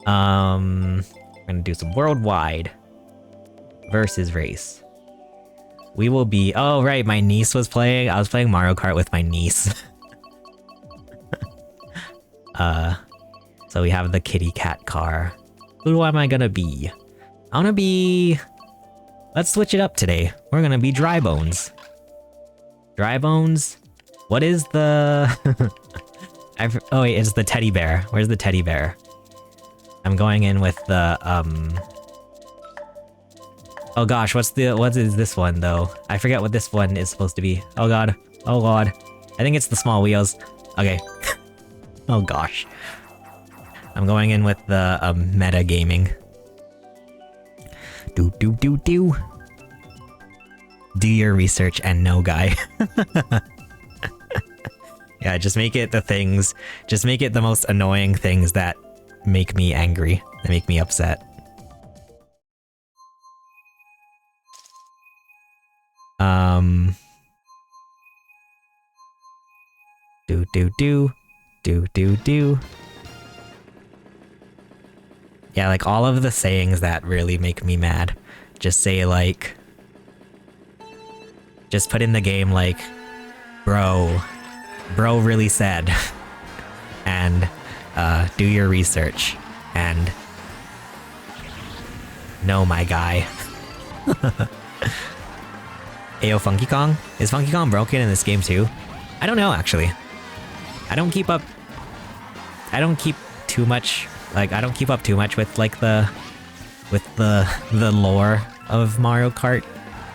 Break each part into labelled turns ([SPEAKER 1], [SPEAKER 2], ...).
[SPEAKER 1] I'm gonna do some worldwide versus race. We will be... Oh, right, my niece was playing. I was playing Mario Kart with my niece. So we have the kitty cat car. Who am I gonna be? I wanna be... Let's switch it up today. We're gonna be Dry Bones. Dry Bones? What is the... Oh wait, it's the teddy bear. Where's the teddy bear? I'm going in with the, Oh gosh, what is this one though? I forget what this one is supposed to be. Oh god. Oh god. I think it's the small wheels. Okay. Oh gosh. I'm going in with the, meta gaming. Do your research and no guy. Yeah, just make it just make it the most annoying things that make me angry, that make me upset. Do. Yeah, like all of the sayings that really make me mad. Just say like... Just put in the game like, bro really said. And, do your research. And... No, my guy. Ayo, Funky Kong? Is Funky Kong broken in this game too? I don't know, actually. I don't keep up too much with like the lore of Mario Kart,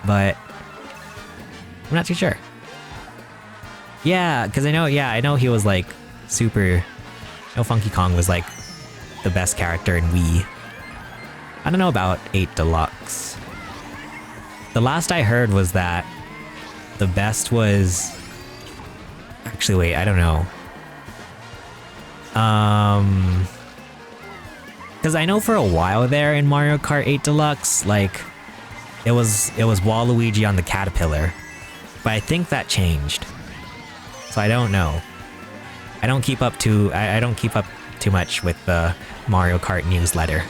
[SPEAKER 1] but I'm not too sure. Yeah, because I know he was like super... I know Funky Kong was like the best character in Wii. I don't know about 8 Deluxe. The last I heard was that the best was... Actually, wait, I don't know. Because I know for a while there in Mario Kart 8 Deluxe, like, it was Waluigi on the Caterpillar. But I think that changed. So I don't know. I don't keep up too much with the Mario Kart newsletter.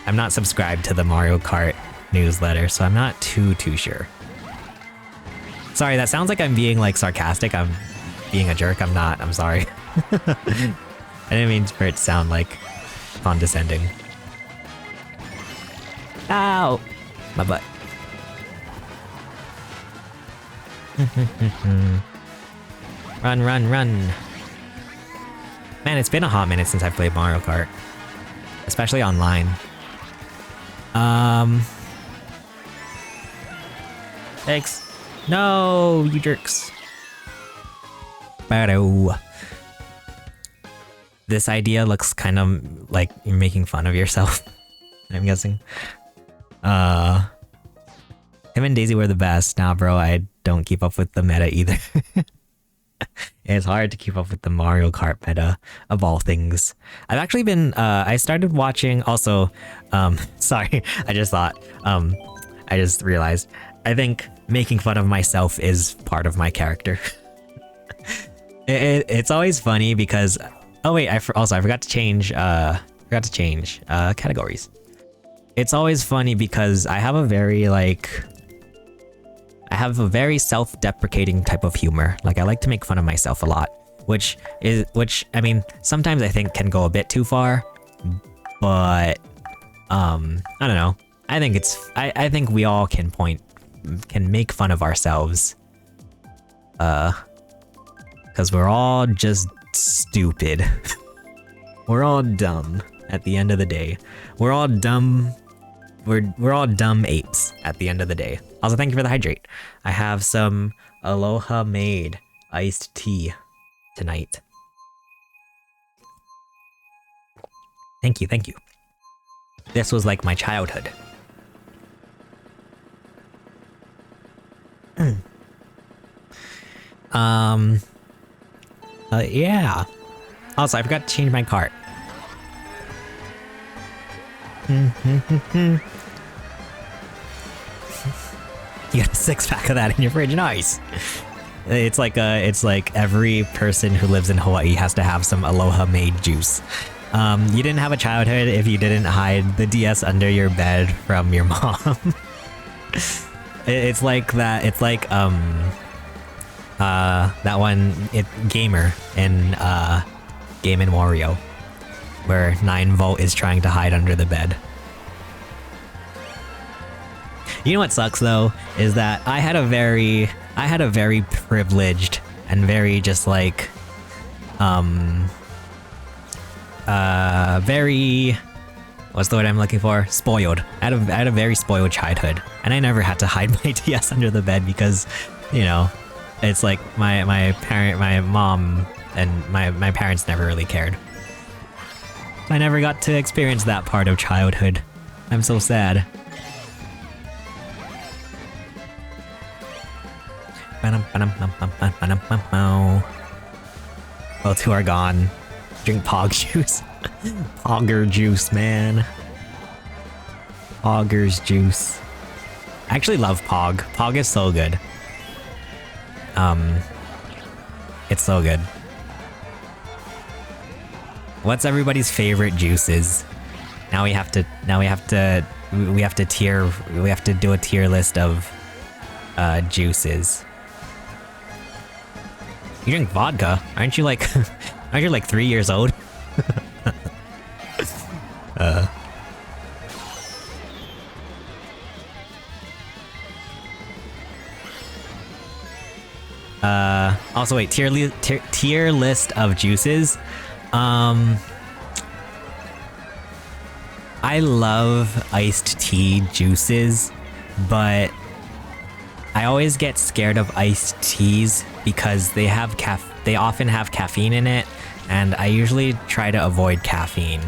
[SPEAKER 1] I'm not subscribed to the Mario Kart newsletter, so I'm not too sure. Sorry, that sounds like I'm being like sarcastic. I'm being a jerk. I'm not. I'm sorry. I didn't mean for it to sound like condescending. Ow! My butt. Run. Man, it's been a hot minute since I've played Mario Kart. Especially online. Thanks. No, you jerks. This idea looks kind of like you're making fun of yourself, I'm guessing. Him and Daisy were the best. Nah, bro, I don't keep up with the meta either. It's hard to keep up with the Mario Kart meta, of all things. I've actually been, I started watching, also, sorry, I just realized, I think making fun of myself is part of my character. It's always funny because, oh wait, I forgot to change categories. It's always funny because I have a very self-deprecating type of humor. Like, I like to make fun of myself a lot, which I mean, sometimes I think can go a bit too far, but I don't know. I think I think we all can make fun of ourselves, because we're all just stupid. We're all dumb at the end of the day. We're all dumb. We're all dumb apes at the end of the day. Also, thank you for the hydrate. I have some Aloha made iced tea tonight. Thank you. This was like my childhood. Yeah. Also, I forgot to change my cart. You got a 6-pack of that in your fridge, nice. It's like every person who lives in Hawaii has to have some Aloha made juice. You didn't have a childhood if you didn't hide the DS under your bed from your mom. It's like that. It's like that one gamer in Game & Wario, where 9-Volt is trying to hide under the bed. You know what sucks though is that I had a very privileged and very just like very, what's the word I'm looking for? Spoiled. I had a very spoiled childhood, and I never had to hide my DS under the bed because, you know, it's like my mom and my parents never really cared. I never got to experience that part of childhood. I'm so sad. Well, two are gone. Drink Pog juice. Pogger juice, man. Pogger's juice. I actually love Pog. Pog is so good. It's so good. What's everybody's favorite juices? Now we have to do a tier list of juices. You drink vodka? Aren't you like 3 years old? Also wait, tier list of juices. I love iced tea juices, but I always get scared of iced teas because they often have caffeine in it, and I usually try to avoid caffeine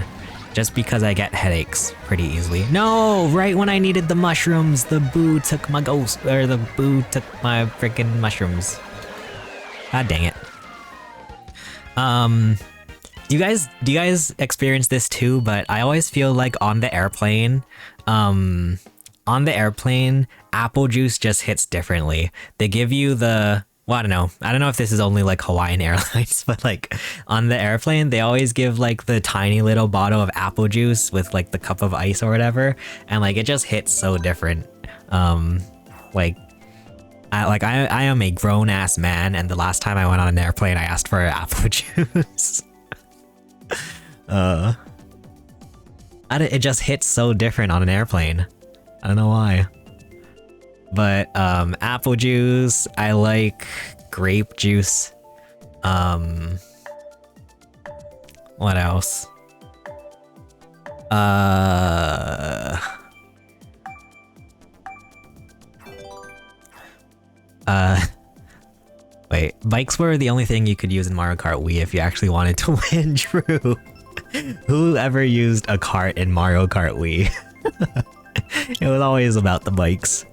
[SPEAKER 1] just because I get headaches pretty easily. No, right when I needed the mushrooms, the boo took my freaking mushrooms. God dang it. Do you guys experience this too? But I always feel like on the airplane, apple juice just hits differently. They give you the, well, I don't know if this is only like Hawaiian Airlines, but like on the airplane, they always give like the tiny little bottle of apple juice with like the cup of ice or whatever, and like it just hits so different. I am a grown ass man, and the last time I went on an airplane, I asked for apple juice. It just hits so different on an airplane. I don't know why. But apple juice, I like grape juice. What else? Wait, bikes were the only thing you could use in Mario Kart Wii if you actually wanted to win. True. Who ever used a cart in Mario Kart Wii? It was always about the bikes.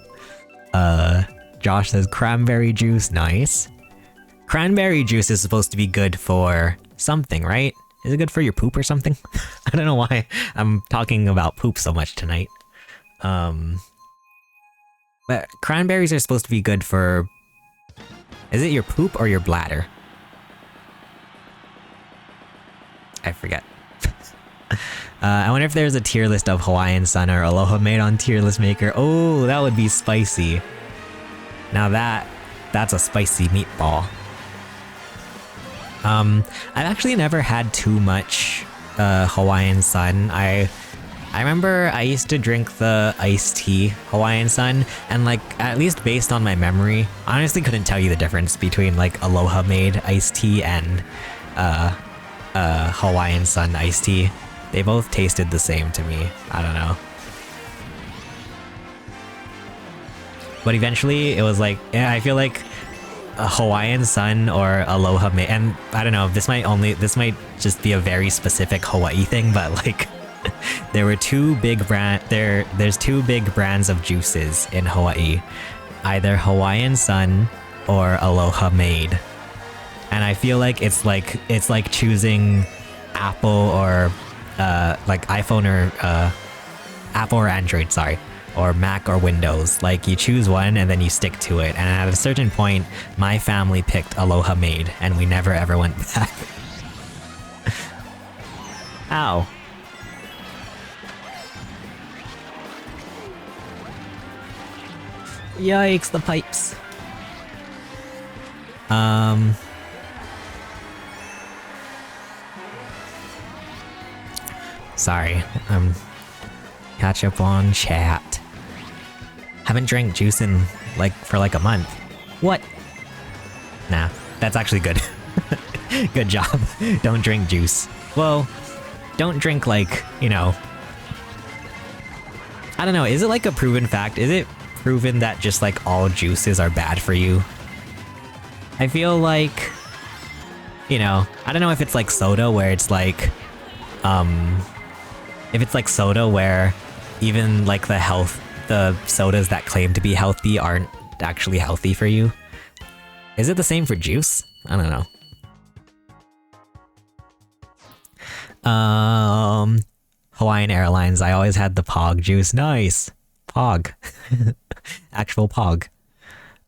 [SPEAKER 1] Josh says cranberry juice, nice. Cranberry juice is supposed to be good for something, right? Is it good for your poop or something? I don't know why I'm talking about poop so much tonight. But cranberries are supposed to be good for... Is it your poop or your bladder? I forget. I wonder if there's a tier list of Hawaiian Sun or Aloha Made on tier list maker. Oh, that would be spicy. Now that's a spicy meatball. I've actually never had too much Hawaiian Sun. I remember I used to drink the iced tea Hawaiian Sun, and like, at least based on my memory, I honestly couldn't tell you the difference between like Aloha Made iced tea and Hawaiian Sun iced tea. They both tasted the same to me. I don't know. But eventually it was like, yeah, I feel like a Hawaiian Sun or Aloha Made, and I don't know, this might just be a very specific Hawaii thing, but like there's two big brands of juices in Hawaii, either Hawaiian Sun or Aloha Made. And I feel like it's like choosing Apple or like iPhone or Apple or Android, sorry. or Mac or Windows. Like, you choose one and then you stick to it. And at a certain point, my family picked Aloha Maid, and we never ever went back. Ow. Yikes, the pipes. Sorry, catch up on chat. Haven't drank juice in for like a month. What? Nah, that's actually good. Good job. Don't drink juice. Well, don't drink you know. I don't know, is it like a proven fact? Is it proven that just all juices are bad for you? I feel like, you know, I don't know if it's like soda where it's if it's like soda where even the sodas that claim to be healthy aren't actually healthy for you. Is it the same for juice? I don't know. Hawaiian Airlines, I always had the Pog juice. Nice. Pog. Actual Pog.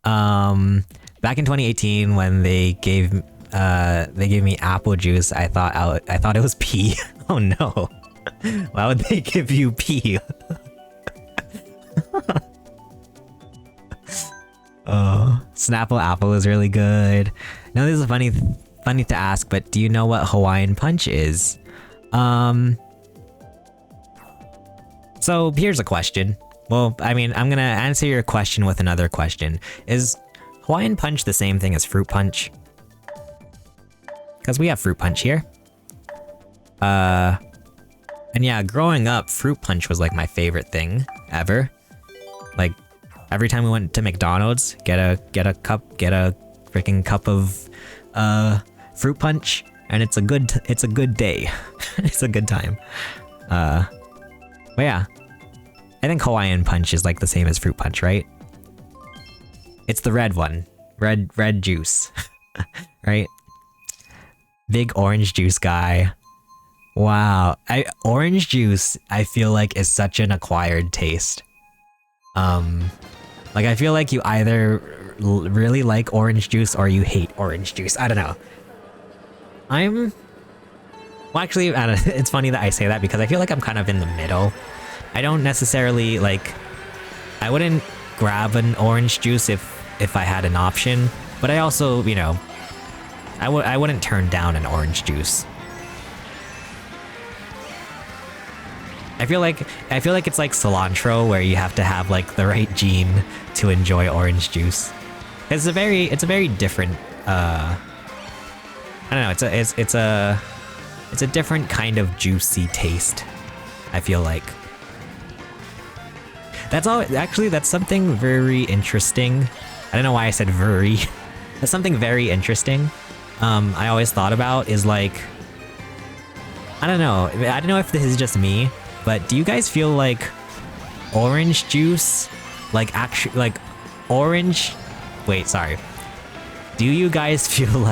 [SPEAKER 1] Back in 2018 when they gave me apple juice, I thought it was pee. Oh no. Why would they give you pee? Oh, Snapple Apple is really good. Now this is funny to ask, but do you know what Hawaiian Punch is? So here's a question. Well, I mean, I'm gonna answer your question with another question. Is Hawaiian Punch the same thing as Fruit Punch? Because we have Fruit Punch here. And yeah, growing up, Fruit Punch was my favorite thing ever. Every time we went to McDonald's, get a freaking cup of Fruit Punch, and it's a good day. It's a good time. But yeah, I think Hawaiian Punch is the same as Fruit Punch, right? It's the red one, red juice, right? Big orange juice guy. Wow, orange juice I feel is such an acquired taste. I feel you either really like orange juice or you hate orange juice. I don't know. Well, actually, I don't, it's funny that I say that because I feel I'm kind of in the middle. I don't necessarily I wouldn't grab an orange juice if I had an option, but I also, you know, I wouldn't turn down an orange juice. I feel like it's like cilantro where you have to have the right gene to enjoy orange juice. It's a very different I don't know, it's a different kind of juicy taste, I feel like. That's all. Actually, that's something very interesting. I don't know why I said very. That's something very interesting. I always thought about is I don't know if this is just me, but do you guys feel orange juice, orange? Wait, sorry. Do you guys feel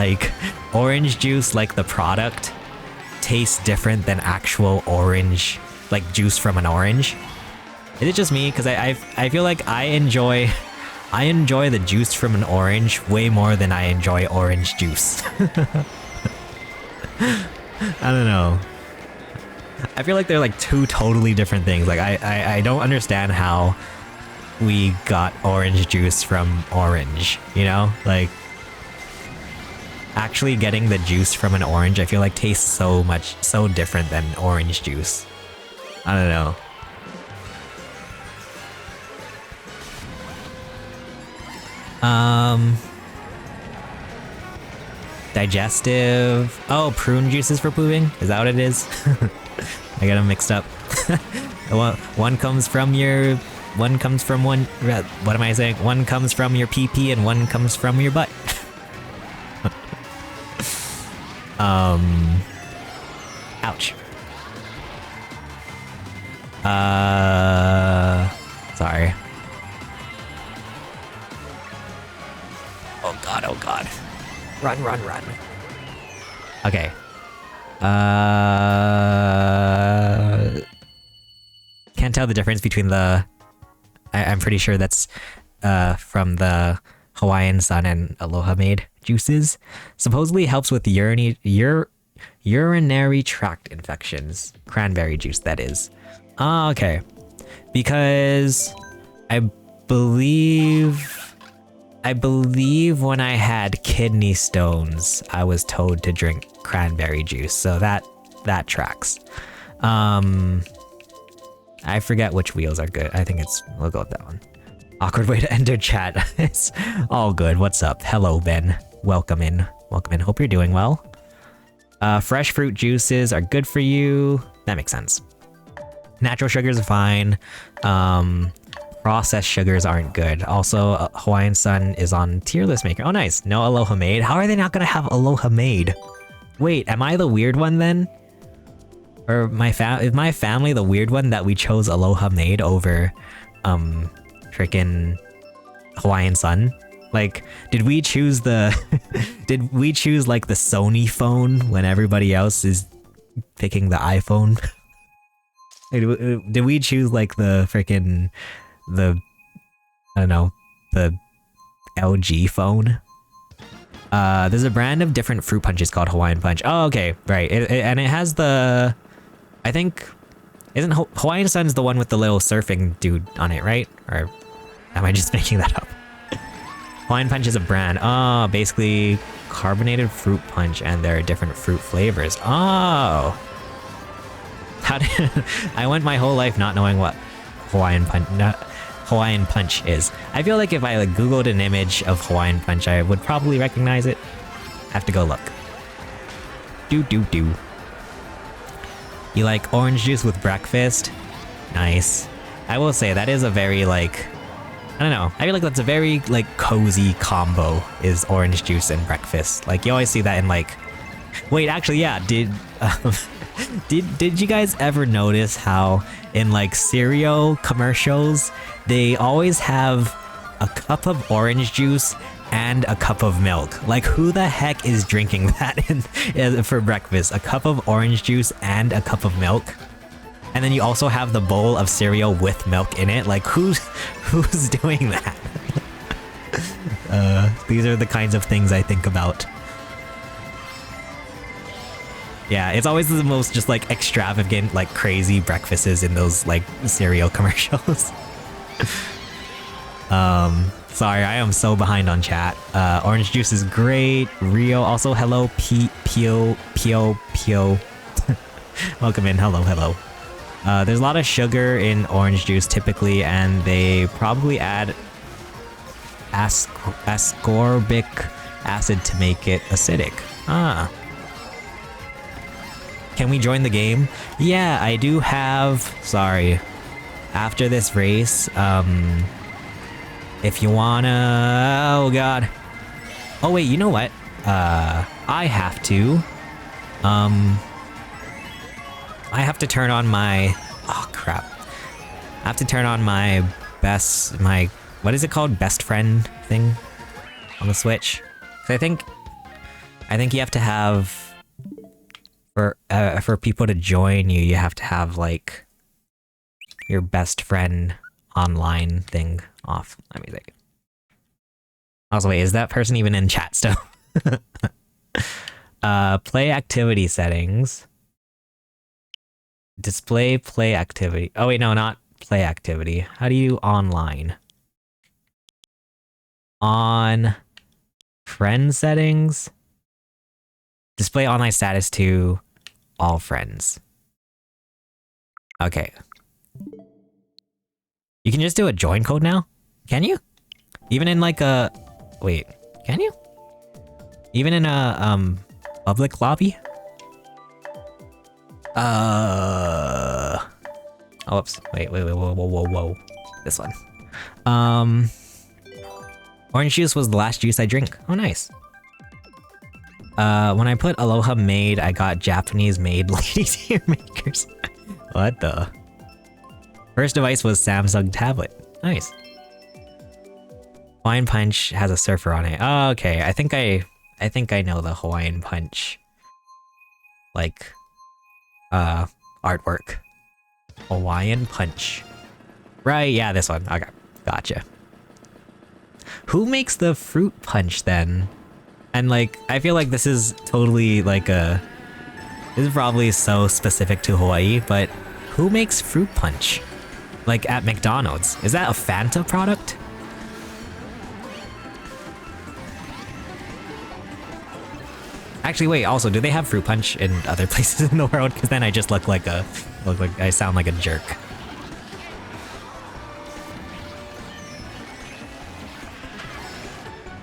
[SPEAKER 1] orange juice, the product, tastes different than actual orange, juice from an orange? Is it just me? Because I feel I enjoy the juice from an orange way more than I enjoy orange juice. I don't know. I feel they're two totally different things. I don't understand how we got orange juice from orange, you know? Actually getting the juice from an orange, I feel tastes so different than orange juice. I don't know. Digestive. Oh, prune juices for pooping? Is that what it is? I got them mixed up. One comes from one. What am I saying? One comes from your pee-pee and one comes from your butt. Ouch. Sorry. Oh god. Run. Okay. Can't tell the difference between the I'm pretty sure that's from the Hawaiian Sun and Aloha Maid juices. Supposedly helps with urinary tract infections. Cranberry juice, that is. Ah, okay. Because I believe when I had kidney stones, I was told to drink cranberry juice, so that tracks. I forget which wheels are good. I think we'll go with that one. Awkward way to enter chat. It's all good. What's up? Hello, Ben. Welcome in. Welcome in. Hope you're doing well. Fresh fruit juices are good for you. That makes sense. Natural sugars are fine. Processed sugars aren't good. Also, Hawaiian Sun is on tier list maker. Oh, nice. No Aloha Maid. How are they not gonna have Aloha Maid? Wait, am I the weird one then? Or is my family the weird one that we chose Aloha Maid over, freaking Hawaiian Sun? Like, did we choose like the Sony phone when everybody else is picking the iPhone? Did we choose like the freaking I don't know, the LG phone? There's a brand of different fruit punches called Hawaiian Punch. Oh, okay, right. And it has the, I think, isn't Hawaiian Sun's the one with the little surfing dude on it, right? Or am I just making that up? Hawaiian Punch is a brand. Oh, basically carbonated fruit punch, and there are different fruit flavors. Oh. I went my whole life not knowing what Hawaiian Punch is. I feel like if I Googled an image of Hawaiian Punch, I would probably recognize it. Have to go look. Do. You like orange juice with breakfast? Nice. I will say that is a very I don't know. I feel like that's a very cozy combo, is orange juice and breakfast. Like you always see that in wait, actually, yeah. Did you guys ever notice how in cereal commercials they always have a cup of orange juice and a cup of milk? Like, who the heck is drinking that for breakfast? A cup of orange juice and a cup of milk? And then you also have the bowl of cereal with milk in it. Like, who's doing that? These are the kinds of things I think about. Yeah, it's always the most just extravagant, crazy breakfasts in those cereal commercials. Sorry, I am so behind on chat. Orange juice is great. Rio, also hello. Pio. Welcome in. Hello. There's a lot of sugar in orange juice typically, and they probably add ascorbic acid to make it acidic. Ah. Can we join the game? Yeah, I do have... Sorry. After this race, if you wanna... Oh god. Oh wait, you know what? I have to... I have to turn on my... Oh crap. I have to turn on my what is it called? Best friend thing? On the Switch? 'Cause I think you have to have... For people to join you, you have to have your best friend online thing off. Let me think. Also, wait, is that person even in chat still? Play activity settings. Display play activity. Oh wait, no, not play activity. How do you online? On friend settings. Display online status to all friends. Okay. You can just do a join code now? Can you? Even in a... Wait, can you? Even in a, public lobby? Oh, whoops. Wait, whoa. This one. Orange juice was the last juice I drink. Oh, nice. When I put Aloha Maid, I got Japanese made lady tier makers. What the? First device was Samsung tablet. Nice. Hawaiian Punch has a surfer on it. Oh, okay. I think I know the Hawaiian Punch artwork. Hawaiian Punch. Right, yeah, this one. Okay. Gotcha. Who makes the fruit punch then? And like, I feel like this is totally like this is probably so specific to Hawaii, but who makes fruit punch? Like at McDonald's? Is that a Fanta product? Actually, wait, also, do they have fruit punch in other places in the world? Because then I just look like I sound like a jerk.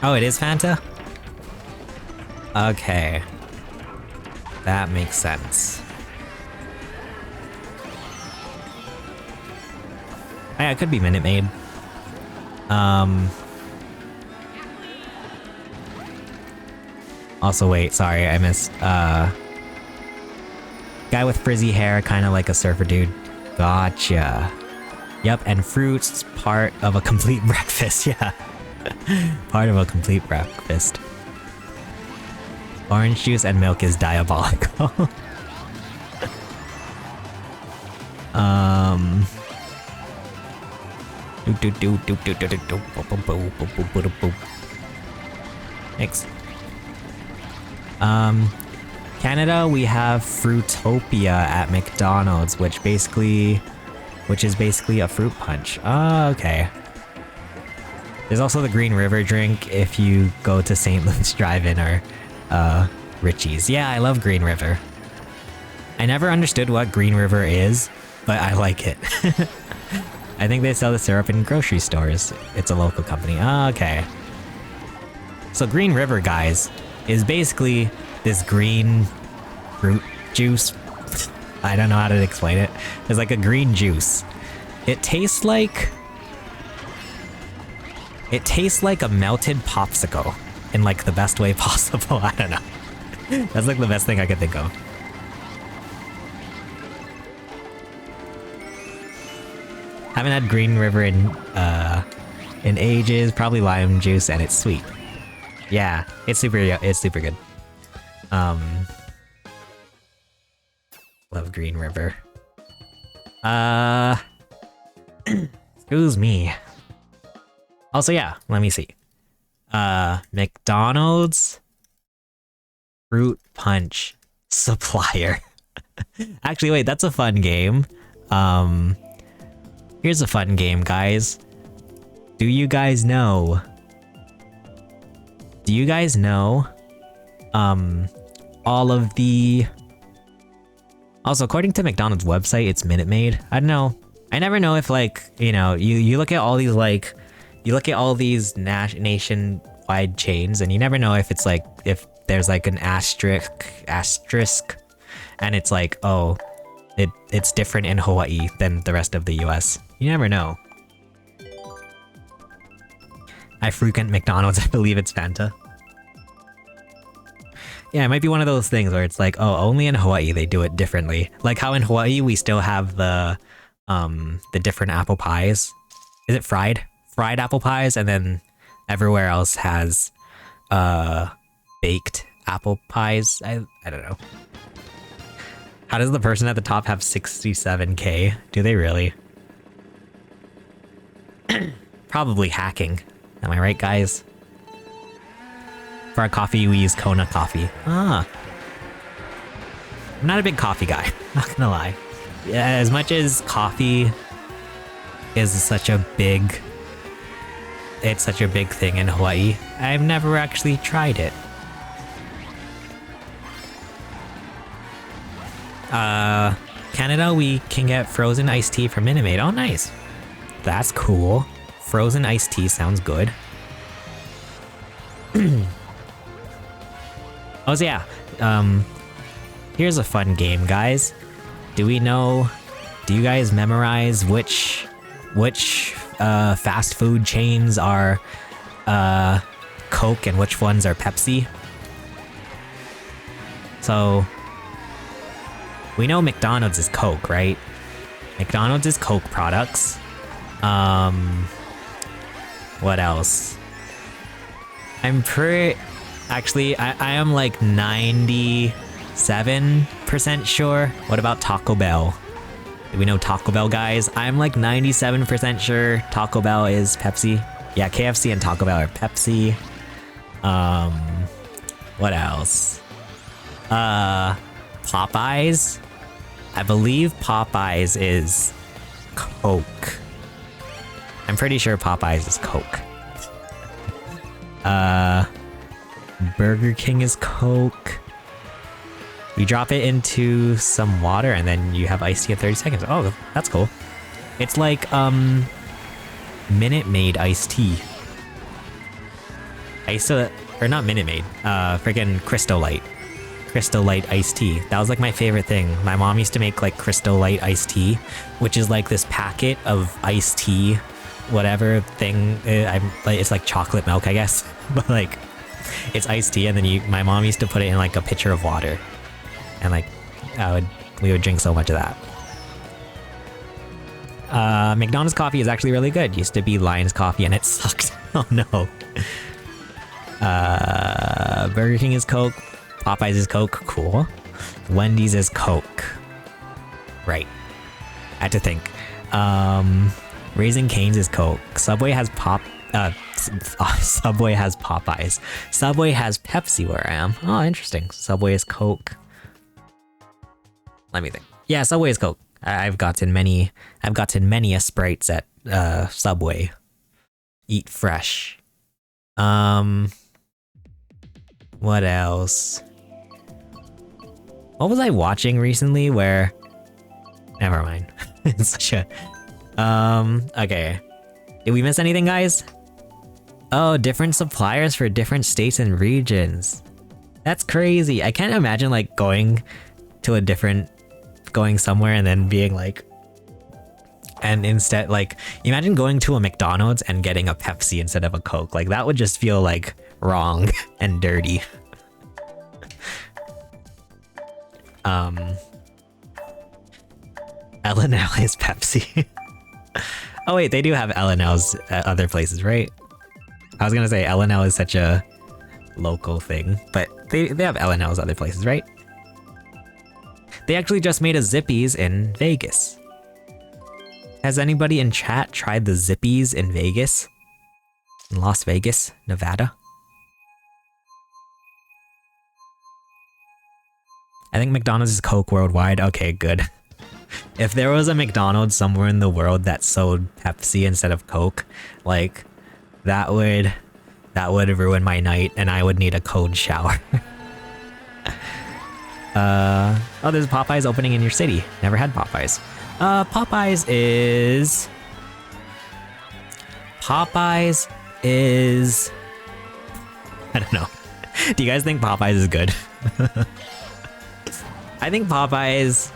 [SPEAKER 1] Oh, it is Fanta? Okay. That makes sense. Yeah, it could be Minute Maid. Also, wait, sorry, I missed, guy with frizzy hair, kind of like a surfer dude. Gotcha. Yep, and fruits, part of a complete breakfast, yeah. Part of a complete breakfast. Orange juice and milk is diabolical. Thanks. Canada, we have Fruitopia at McDonald's, which is basically a fruit punch. Oh, okay. There's also the Green River drink if you go to St. Louis Drive-In or Richie's. Yeah, I love Green River. I never understood what Green River is, but I like it. I think they sell the syrup in grocery stores. It's a local company. Oh, okay. So Green River, guys, is basically this green fruit juice. I don't know how to explain it. It's like a green juice. It tastes like a melted popsicle in like the best way possible. I don't know. That's like the best thing I could think of. Haven't had Green River in ages. Probably lime juice, and it's sweet. Yeah, it's super good. Love Green River. Excuse me. Also, yeah, let me see. McDonald's fruit punch supplier. Actually, wait, that's a fun game. Here's a fun game, guys. Do you guys know all of the... Also, according to McDonald's website, it's Minute Maid. I don't know. I never know if, like, you know, you look at all these, like, you look at all these nationwide chains, and you never know if it's like, if there's like an asterisk, and it's like, oh, it's different in Hawaii than the rest of the US. You never know. I frequent McDonald's. I believe it's Fanta. Yeah, it might be one of those things where it's like, oh, only in Hawaii they do it differently. Like how in Hawaii we still have the different apple pies. Is it fried? Fried apple pies, and then everywhere else has baked apple pies. I don't know. How does the person at the top have 67K? Do they really? Probably hacking. Am I right, guys? For our coffee, we use Kona coffee. Ah. I'm not a big coffee guy, not gonna lie. Yeah, as much as coffee is such a big thing in Hawaii, I've never actually tried it. Canada, we can get frozen iced tea from Minute Maid. Oh, nice. That's cool. Frozen iced tea sounds good. Oh, so yeah. Here's a fun game, guys. Do you guys memorize which fast food chains are Coke and which ones are Pepsi? So we know McDonald's is Coke, right? McDonald's is Coke products. What else? Actually, I am like 97% sure. What about Taco Bell? Do we know Taco Bell, guys? I'm like 97% sure Taco Bell is Pepsi. Yeah, KFC and Taco Bell are Pepsi. What else? Popeyes? I believe Popeyes is Coke. I'm pretty sure Popeyes is Coke. Burger King is Coke. You drop it into some water and then you have iced tea in 30 seconds. Oh, that's cool. It's like, Minute Maid iced tea. I used to, or not Minute Maid, friggin' Crystal Light. Crystal Light iced tea. That was like my favorite thing. My mom used to make like Crystal Light iced tea, which is like this packet of iced tea, whatever thing. It's like chocolate milk, I guess, but like it's iced tea, and then my mom used to put it in like a pitcher of water, and like we would drink so much of that. McDonald's coffee is actually really good. Used to be Lion's coffee and it sucked. Oh no. Burger King is Coke. Popeyes is Coke. Cool. Wendy's is Coke. Right. I had to think. Raising Cane's is Coke. Subway has Subway has Popeyes. Subway has Pepsi where I am. Oh, interesting. Subway is Coke. Let me think. Yeah, Subway is Coke. I've gotten many a Sprites at Subway. Eat fresh. What else? What was I watching recently where... Never mind. It's such a... okay. Did we miss anything, guys? Oh, different suppliers for different states and regions. That's crazy. I can't imagine like going somewhere and then being like... And instead, like, imagine going to a McDonald's and getting a Pepsi instead of a Coke. Like, that would just feel like wrong and dirty. L&L is Pepsi. Oh wait, they do have L&Ls at other places, right? I was gonna say L&L is such a local thing, but they have L&Ls other places, right? They actually just made a Zippies in Vegas. Has anybody in chat tried the Zippies in Vegas? In Las Vegas, Nevada? I think McDonald's is Coke worldwide. Okay, good. If there was a McDonald's somewhere in the world that sold Pepsi instead of Coke, like, that would ruin my night and I would need a cold shower. Oh, there's Popeyes opening in your city. Never had Popeyes. Popeyes is... I don't know. Do you guys think Popeyes is good? I think Popeyes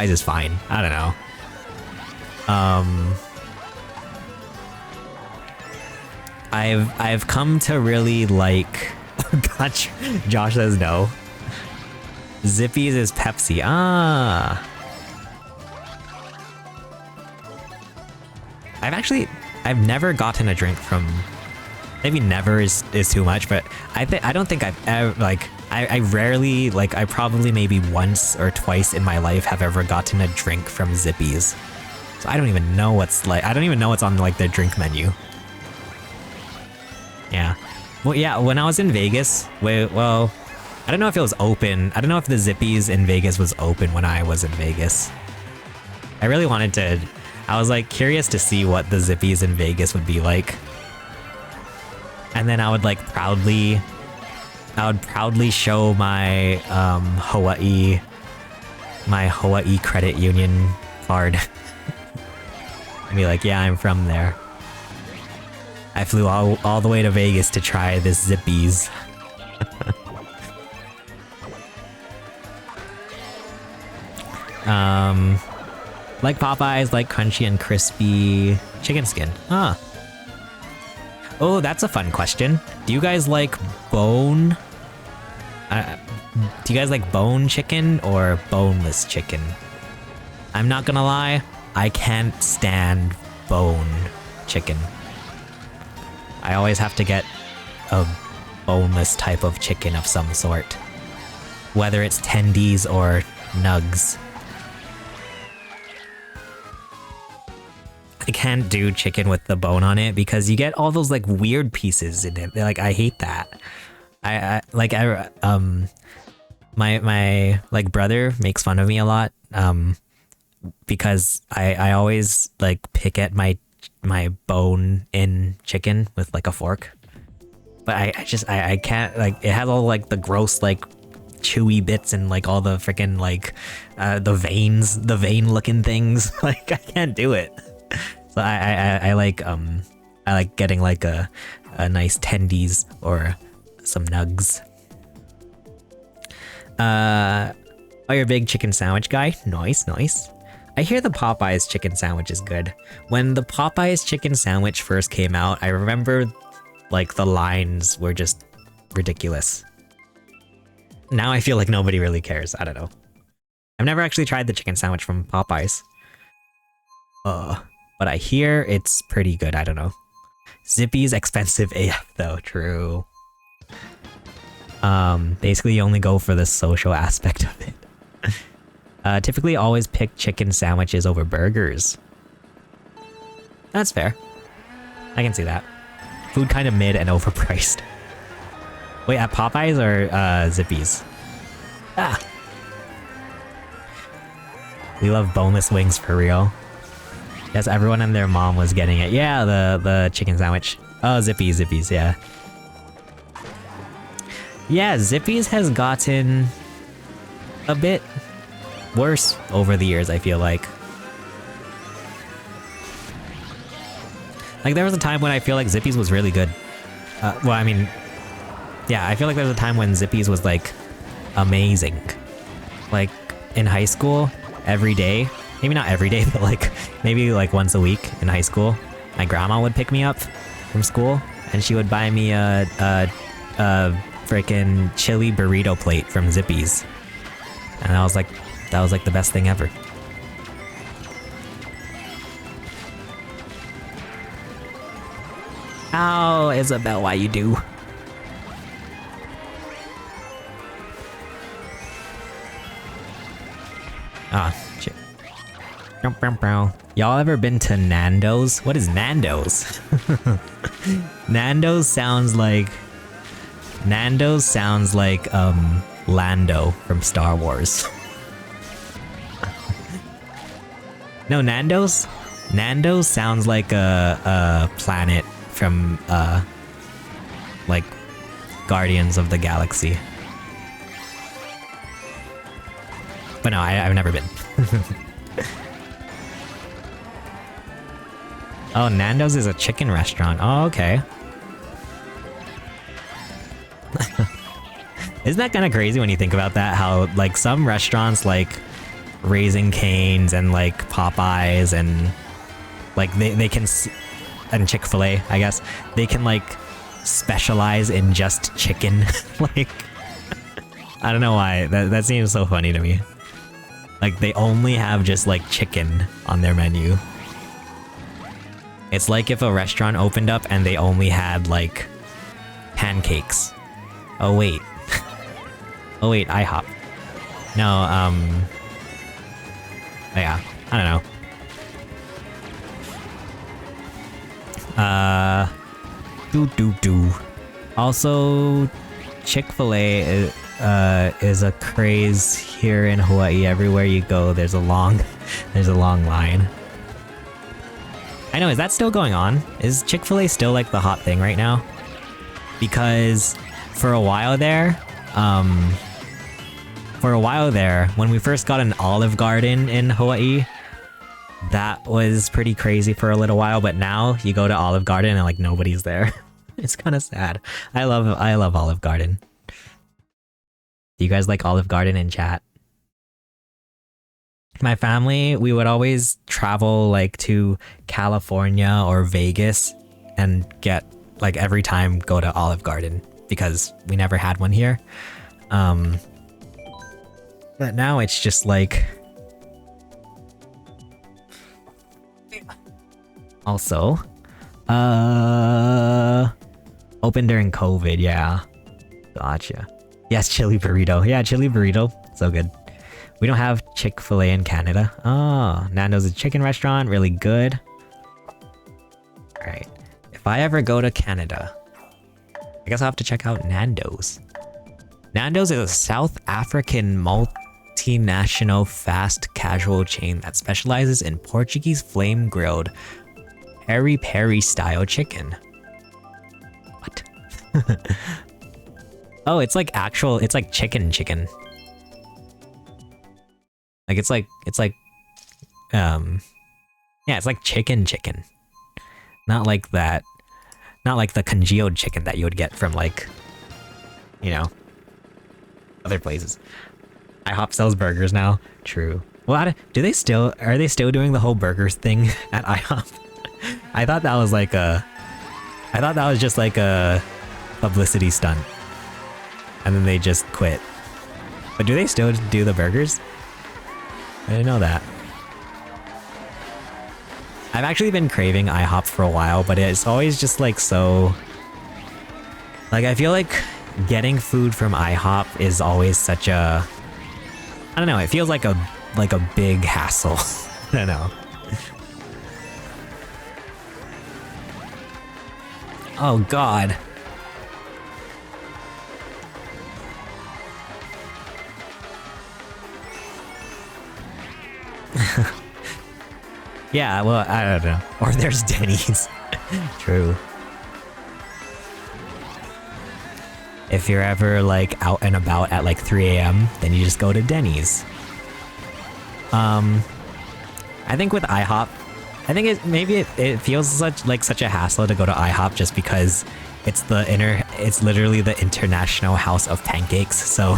[SPEAKER 1] is fine. I don't know. I've come to really like... Gosh, Josh says no. Zippies is Pepsi. Ah. I've never gotten a drink from... Maybe never is too much, but I don't think I've ever, like, I rarely, like, I probably maybe once or twice in my life have ever gotten a drink from Zippies. So I don't even know what's on, like, their drink menu. Yeah. Well, yeah, when I was in Vegas, well, I don't know if it was open. I don't know if the Zippies in Vegas was open when I was in Vegas. I really wanted to... I was, like, curious to see what the Zippies in Vegas would be like. And then I would like proudly show my Hawaii credit union card. And be like, yeah, I'm from there. I flew all the way to Vegas to try this Zippies. Like Popeyes, like crunchy and crispy chicken skin. Huh. Oh, that's a fun question. Do you guys like bone? Do you guys like bone chicken or boneless chicken? I'm not gonna lie, I can't stand bone chicken. I always have to get a boneless type of chicken of some sort. Whether it's tendies or nugs. I can't do chicken with the bone on it because you get all those like weird pieces in it. Like I hate that. My like brother makes fun of me a lot because I always like pick at my bone in chicken with like a fork. But I can't, like, it has all like the gross like chewy bits and like all the freaking like the vein looking things. Like I can't do it. So I like getting like a nice tendies or some nugs. Oh, you're a big chicken sandwich guy? Nice. I hear the Popeyes chicken sandwich is good. When the Popeyes chicken sandwich first came out, I remember like the lines were just ridiculous. Now I feel like nobody really cares. I don't know. I've never actually tried the chicken sandwich from Popeyes. But I hear it's pretty good. I don't know. Zippy's expensive AF though. True. Basically you only go for the social aspect of it. Typically always pick chicken sandwiches over burgers. That's fair. I can see that. Food kind of mid and overpriced. Wait, at Popeyes or Zippy's? Ah! We love boneless wings for real. Yes, everyone and their mom was getting it. Yeah, the chicken sandwich. Oh, Zippy's, yeah. Yeah, Zippy's has gotten a bit worse over the years, I feel like. Like, there was a time when I feel like Zippy's was really good. Well, I mean, yeah, I feel like there was a time when Zippy's was, like, amazing. Like, in high school, every day, maybe not every day, but, like, maybe, like, once a week in high school, my grandma would pick me up from school, and she would buy me a freaking chili burrito plate from Zippy's. And I was like, that was, like, the best thing ever. Ow, Isabel, why you do? Ah, shit. Y'all ever been to Nando's? What is Nando's? Nando's sounds like Lando from Star Wars. No, Nando's sounds like a planet from like Guardians of the Galaxy. But no, I've never been. Oh, Nando's is a chicken restaurant. Oh, okay. Isn't that kind of crazy when you think about that? How like some restaurants like Raising Cane's and like Popeyes and like they can, and Chick-fil-A, I guess, they can like specialize in just chicken. Like, I don't know why. That seems so funny to me. Like they only have just like chicken on their menu. It's like if a restaurant opened up and they only had like pancakes. Oh wait. Oh wait, IHOP. No, yeah, I don't know. Also, Chick-fil-A is a craze here in Hawaii. Everywhere you go, there's a long line. I know, is that still going on? Is Chick-fil-A still like the hot thing right now? Because for a while there, when we first got an Olive Garden in Hawaii, that was pretty crazy for a little while, but now you go to Olive Garden and like nobody's there. It's kind of sad. I love Olive Garden. Do you guys like Olive Garden in chat? My family, we would always travel like to California or Vegas and get like every time go to Olive Garden because we never had one here. But now it's just like... Also, open during COVID, yeah. Gotcha. Yes, chili burrito. Yeah, chili burrito. So good. We don't have Chick-fil-A in Canada. Oh, Nando's a chicken restaurant. Really good. If I ever go to Canada, I guess I'll have to check out Nando's. Nando's is a South African multinational fast casual chain that specializes in Portuguese flame grilled peri-peri style chicken. What? Oh, it's like chicken. Like it's like yeah, it's like chicken. Not like that. Not like the congealed chicken that you would get from like, you know, other places. IHOP sells burgers now. True. Well, are they still doing the whole burgers thing at IHOP? I thought that was just like a publicity stunt. And then they just quit. But do they still do the burgers? I didn't know that. I've actually been craving IHOP for a while, but it's always just like so... Like, I feel like getting food from IHOP is always such a... I don't know, it feels like a big hassle. I don't know. Oh god. Yeah, well, I don't know. Or there's Denny's. True. If you're ever like out and about at like 3 AM, then you just go to Denny's. I think with IHOP, I think it feels such a hassle to go to IHOP just because it's literally the international house of pancakes. So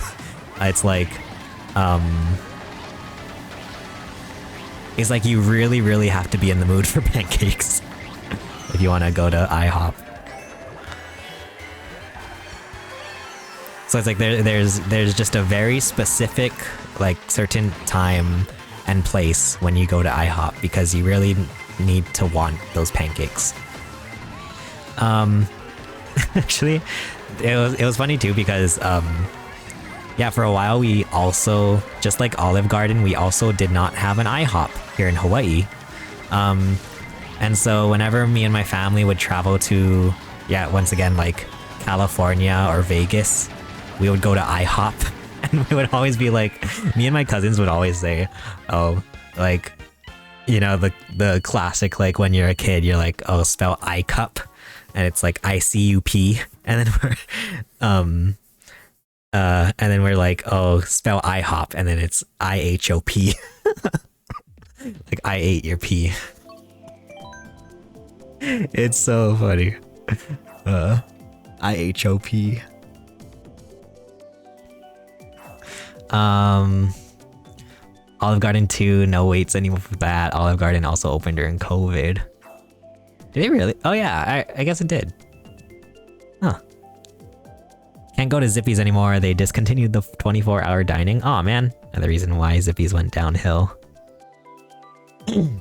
[SPEAKER 1] it's like you really have to be in the mood for pancakes if you want to go to IHOP. So it's like there's just a very specific like certain time and place when you go to IHOP because you really need to want those pancakes. Actually, it was funny too because yeah, for a while we also, just like Olive Garden, we also did not have an IHOP here in Hawaii. And so whenever me and my family would travel to, yeah, once again, like California or Vegas, we would go to IHOP. And we would always be like, me and my cousins would always say, oh, like, you know, the classic, like when you're a kid, you're like, oh, spell I-cup. And it's like ICUP. And then we're like, oh, spell IHOP, and then it's IHOP. Like, I ate your pee. It's so funny. IHOP. Olive Garden 2, no waits anymore for that. Olive Garden also opened during COVID. Did it really? Oh yeah, I guess it did. Huh. Can't go to Zippy's anymore. They discontinued the 24-hour dining. Aw, man. Another reason why Zippy's went downhill. Who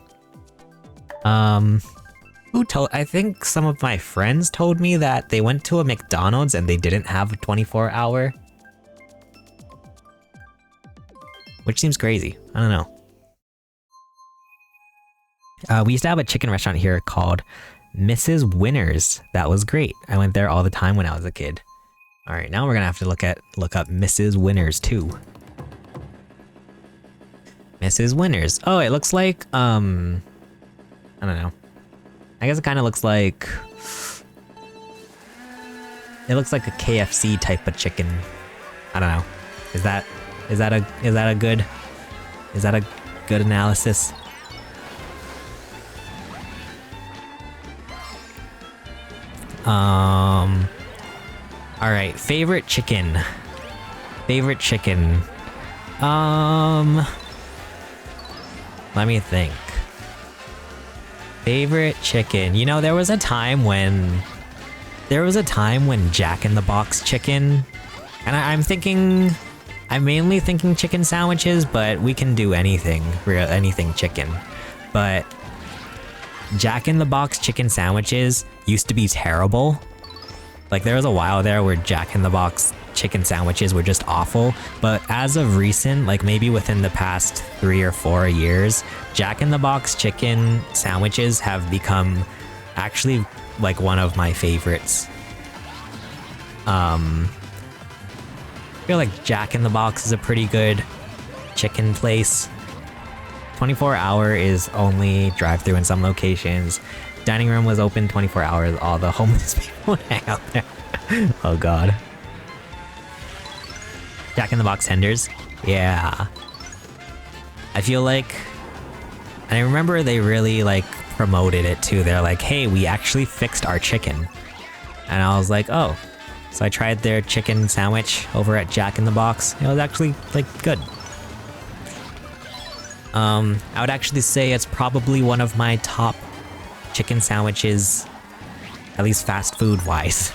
[SPEAKER 1] told? I think some of my friends told me that they went to a McDonald's and they didn't have a 24-hour. Which seems crazy. I don't know. We used to have a chicken restaurant here called Mrs. Winners. That was great. I went there all the time when I was a kid. All right, now we're gonna have to look up Mrs. Winners too. Mrs. Winners. Oh, it looks like I don't know. I guess it kind of looks like a KFC type of chicken. I don't know. Is that a good analysis? All right, favorite chicken. Let me think. Favorite chicken. You know, there was a time when Jack in the Box chicken, and I'm mainly thinking chicken sandwiches, but we can do anything chicken. But Jack in the Box chicken sandwiches used to be terrible. Like, there was a while there where Jack in the Box chicken sandwiches were just awful, but as of recent, like maybe within the past 3 or 4 years, Jack in the Box chicken sandwiches have become actually like one of my favorites. I feel like Jack in the Box is a pretty good chicken place. 24-hour is only drive-through in some locations. Dining room was open 24 hours. All the homeless people would hang out there. Oh god. Jack in the Box tenders? Yeah. I feel like... And I remember they really like promoted it too. They're like, hey, we actually fixed our chicken. And I was like, oh. So I tried their chicken sandwich over at Jack in the Box. It was actually like good. I would actually say it's probably one of my top chicken sandwiches, at least fast food wise.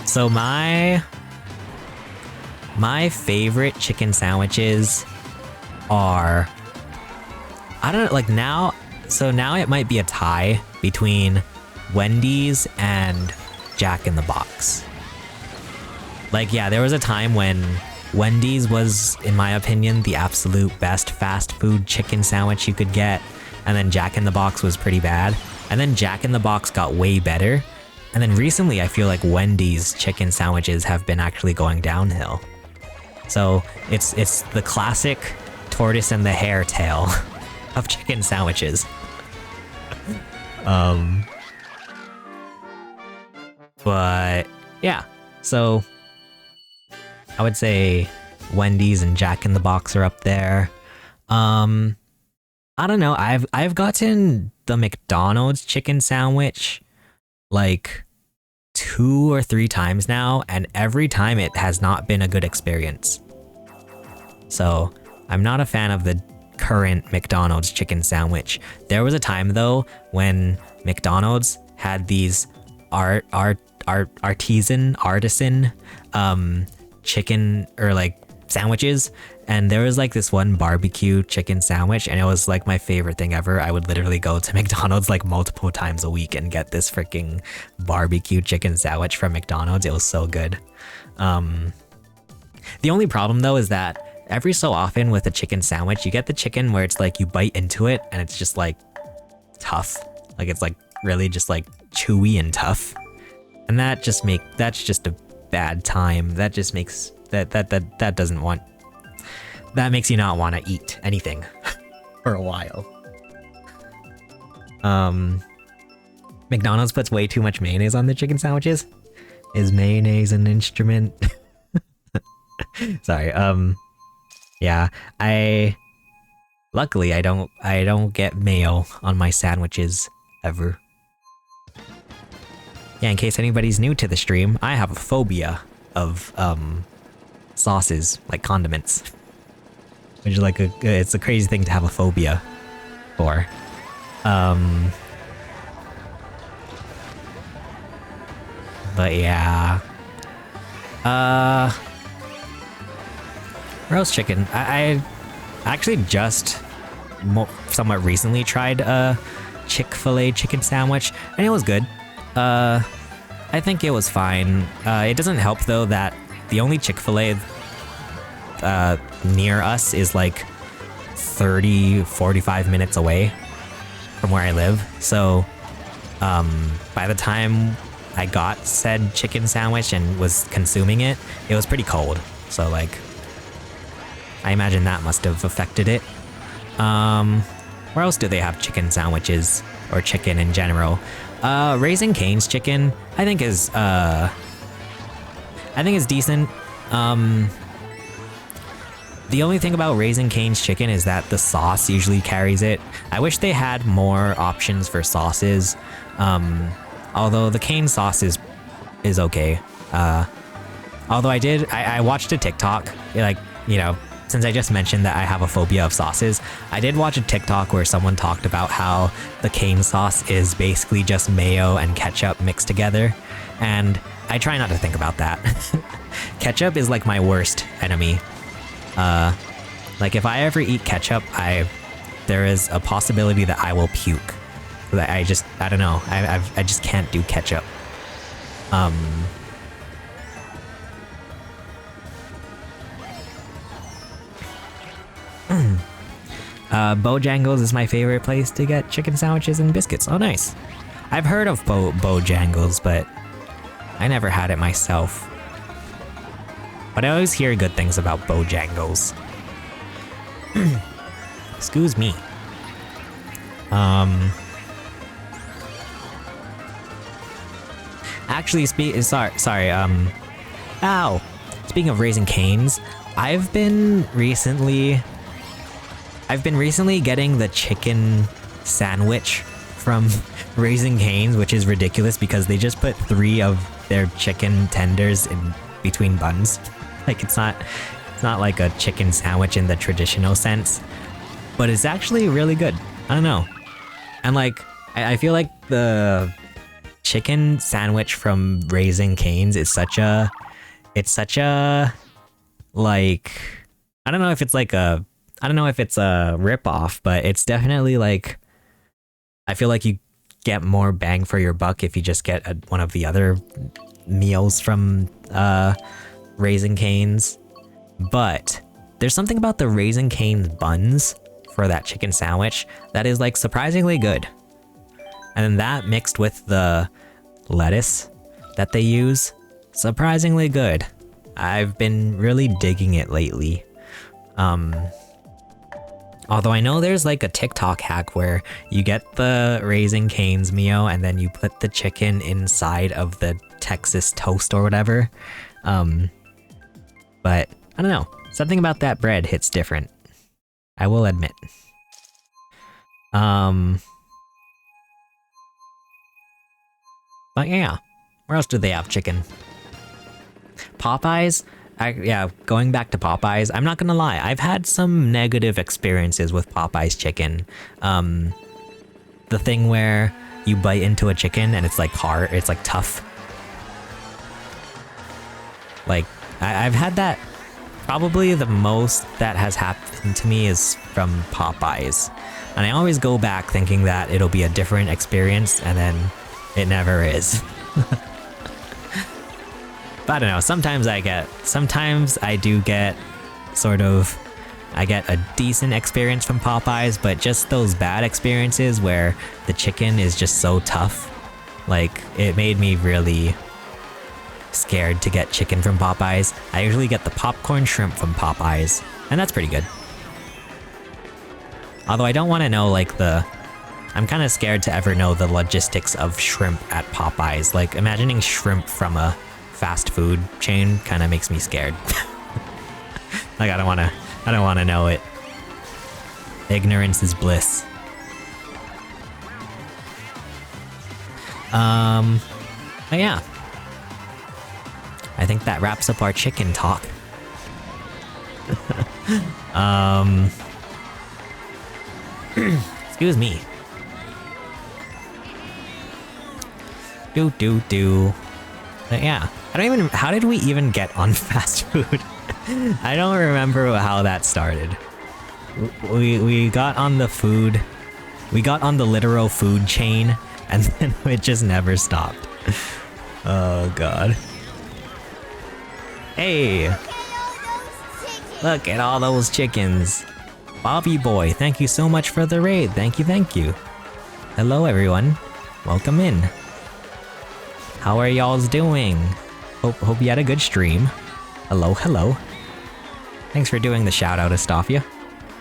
[SPEAKER 1] So my favorite chicken sandwiches are, I don't know, like now, so now it might be a tie between Wendy's and Jack in the Box. Like, yeah, there was a time when Wendy's was, in my opinion, the absolute best fast food chicken sandwich you could get, and then Jack in the Box was pretty bad, and then Jack in the Box got way better, and then recently I feel like Wendy's chicken sandwiches have been actually going downhill. So it's the classic tortoise and the hare tale of chicken sandwiches. But yeah, so I would say Wendy's and Jack in the Box are up there. I don't know, I've gotten the McDonald's chicken sandwich like 2 or 3 times now, and every time it has not been a good experience. So I'm not a fan of the current McDonald's chicken sandwich. There was a time though when McDonald's had these artisan chicken or like sandwiches, and there was like this one barbecue chicken sandwich, and it was like my favorite thing ever. I would literally go to McDonald's like multiple times a week and get this freaking barbecue chicken sandwich from McDonald's. It was so good. The only problem though is that every so often with a chicken sandwich, you get the chicken where it's like you bite into it and it's just like tough. Like it's like really just like chewy and tough. And that's just a bad time. That just makes that makes you not want to eat anything for a while. McDonald's puts way too much mayonnaise on their chicken sandwiches. Is mayonnaise an instrument? Sorry. Yeah, luckily I don't get mayo on my sandwiches ever. Yeah, in case anybody's new to the stream, I have a phobia of sauces, like condiments. Which is like it's a crazy thing to have a phobia for. But yeah. Roast chicken. I actually just somewhat recently tried a Chick-fil-A chicken sandwich, and it was good. I think it was fine. It doesn't help though that the only Chick-fil-A near us is like 30-45 minutes away from where I live. So by the time I got said chicken sandwich and was consuming it, it was pretty cold. So like, I imagine that must have affected it. Where else do they have chicken sandwiches or chicken in general? Raising Cane's chicken, I think is decent. The only thing about Raising Cane's chicken is that the sauce usually carries it. I wish they had more options for sauces. Although the Cane sauce is okay. Although I watched a TikTok, like, you know, since I just mentioned that I have a phobia of sauces, I did watch a TikTok where someone talked about how the Cane sauce is basically just mayo and ketchup mixed together, and I try not to think about that. Ketchup is like my worst enemy. Like if I ever eat ketchup, there is a possibility that I will puke. I don't know. I just can't do ketchup. Bojangles is my favorite place to get chicken sandwiches and biscuits. Oh, nice. I've heard of Bojangles, but I never had it myself. But I always hear good things about Bojangles. Excuse me. Actually, sorry, ow. Speaking of Raising Cane's, I've been recently getting the chicken sandwich from Raising Cane's, which is ridiculous because they just put 3 of their chicken tenders in between buns. Like it's not like a chicken sandwich in the traditional sense, but it's actually really good. I don't know. And like, I feel like the chicken sandwich from Raising Cane's is such a like, I don't know if it's a rip-off, but it's definitely like, I feel like you get more bang for your buck if you just get one of the other meals from Raising Cane's. But there's something about the Raising Cane's buns for that chicken sandwich that is like surprisingly good. And then that mixed with the lettuce that they use, surprisingly good. I've been really digging it lately. Although I know there's like a TikTok hack where you get the Raising Cane's Mio and then you put the chicken inside of the Texas toast or whatever. But I don't know, something about that bread hits different, I will admit. But yeah, where else do they have chicken? Popeyes? Yeah, going back to Popeyes, I'm not gonna lie, I've had some negative experiences with Popeyes chicken. The thing where you bite into a chicken and it's like hard, it's like tough. Like, I've had that, probably the most that has happened to me is from Popeyes. And I always go back thinking that it'll be a different experience, and then it never is. But I don't know, sometimes I do get I get a decent experience from Popeyes, but just those bad experiences where the chicken is just so tough, like, it made me really scared to get chicken from Popeyes. I usually get the popcorn shrimp from Popeyes, and that's pretty good. Although I don't want to know, like, I'm kind of scared to ever know the logistics of shrimp at Popeyes. Like, imagining shrimp from a fast food chain kind of makes me scared. Like, I don't want to know it. Ignorance is bliss. But yeah. I think that wraps up our chicken talk. Excuse me. But yeah, how did we even get on fast food? I don't remember how that started. We got on the food, we got on the literal food chain, and then it just never stopped. Oh god. Hey! Look at all those chickens. Bobby boy, thank you so much for the raid. Thank you. Hello everyone. Welcome in. How are y'all's doing? Hope you had a good stream. Hello. Thanks for doing the shout out, Astafia.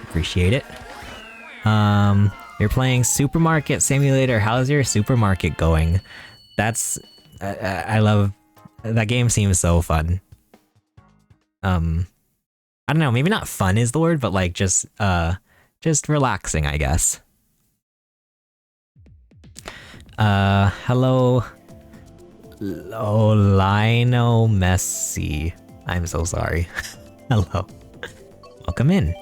[SPEAKER 1] Appreciate it. You're playing Supermarket Simulator. How's your supermarket going? That's I love that game. Seems so fun. I don't know, maybe not fun is the word, but like just relaxing, I guess. Hello. Lionel Messi. I'm so sorry. Hello. Welcome in.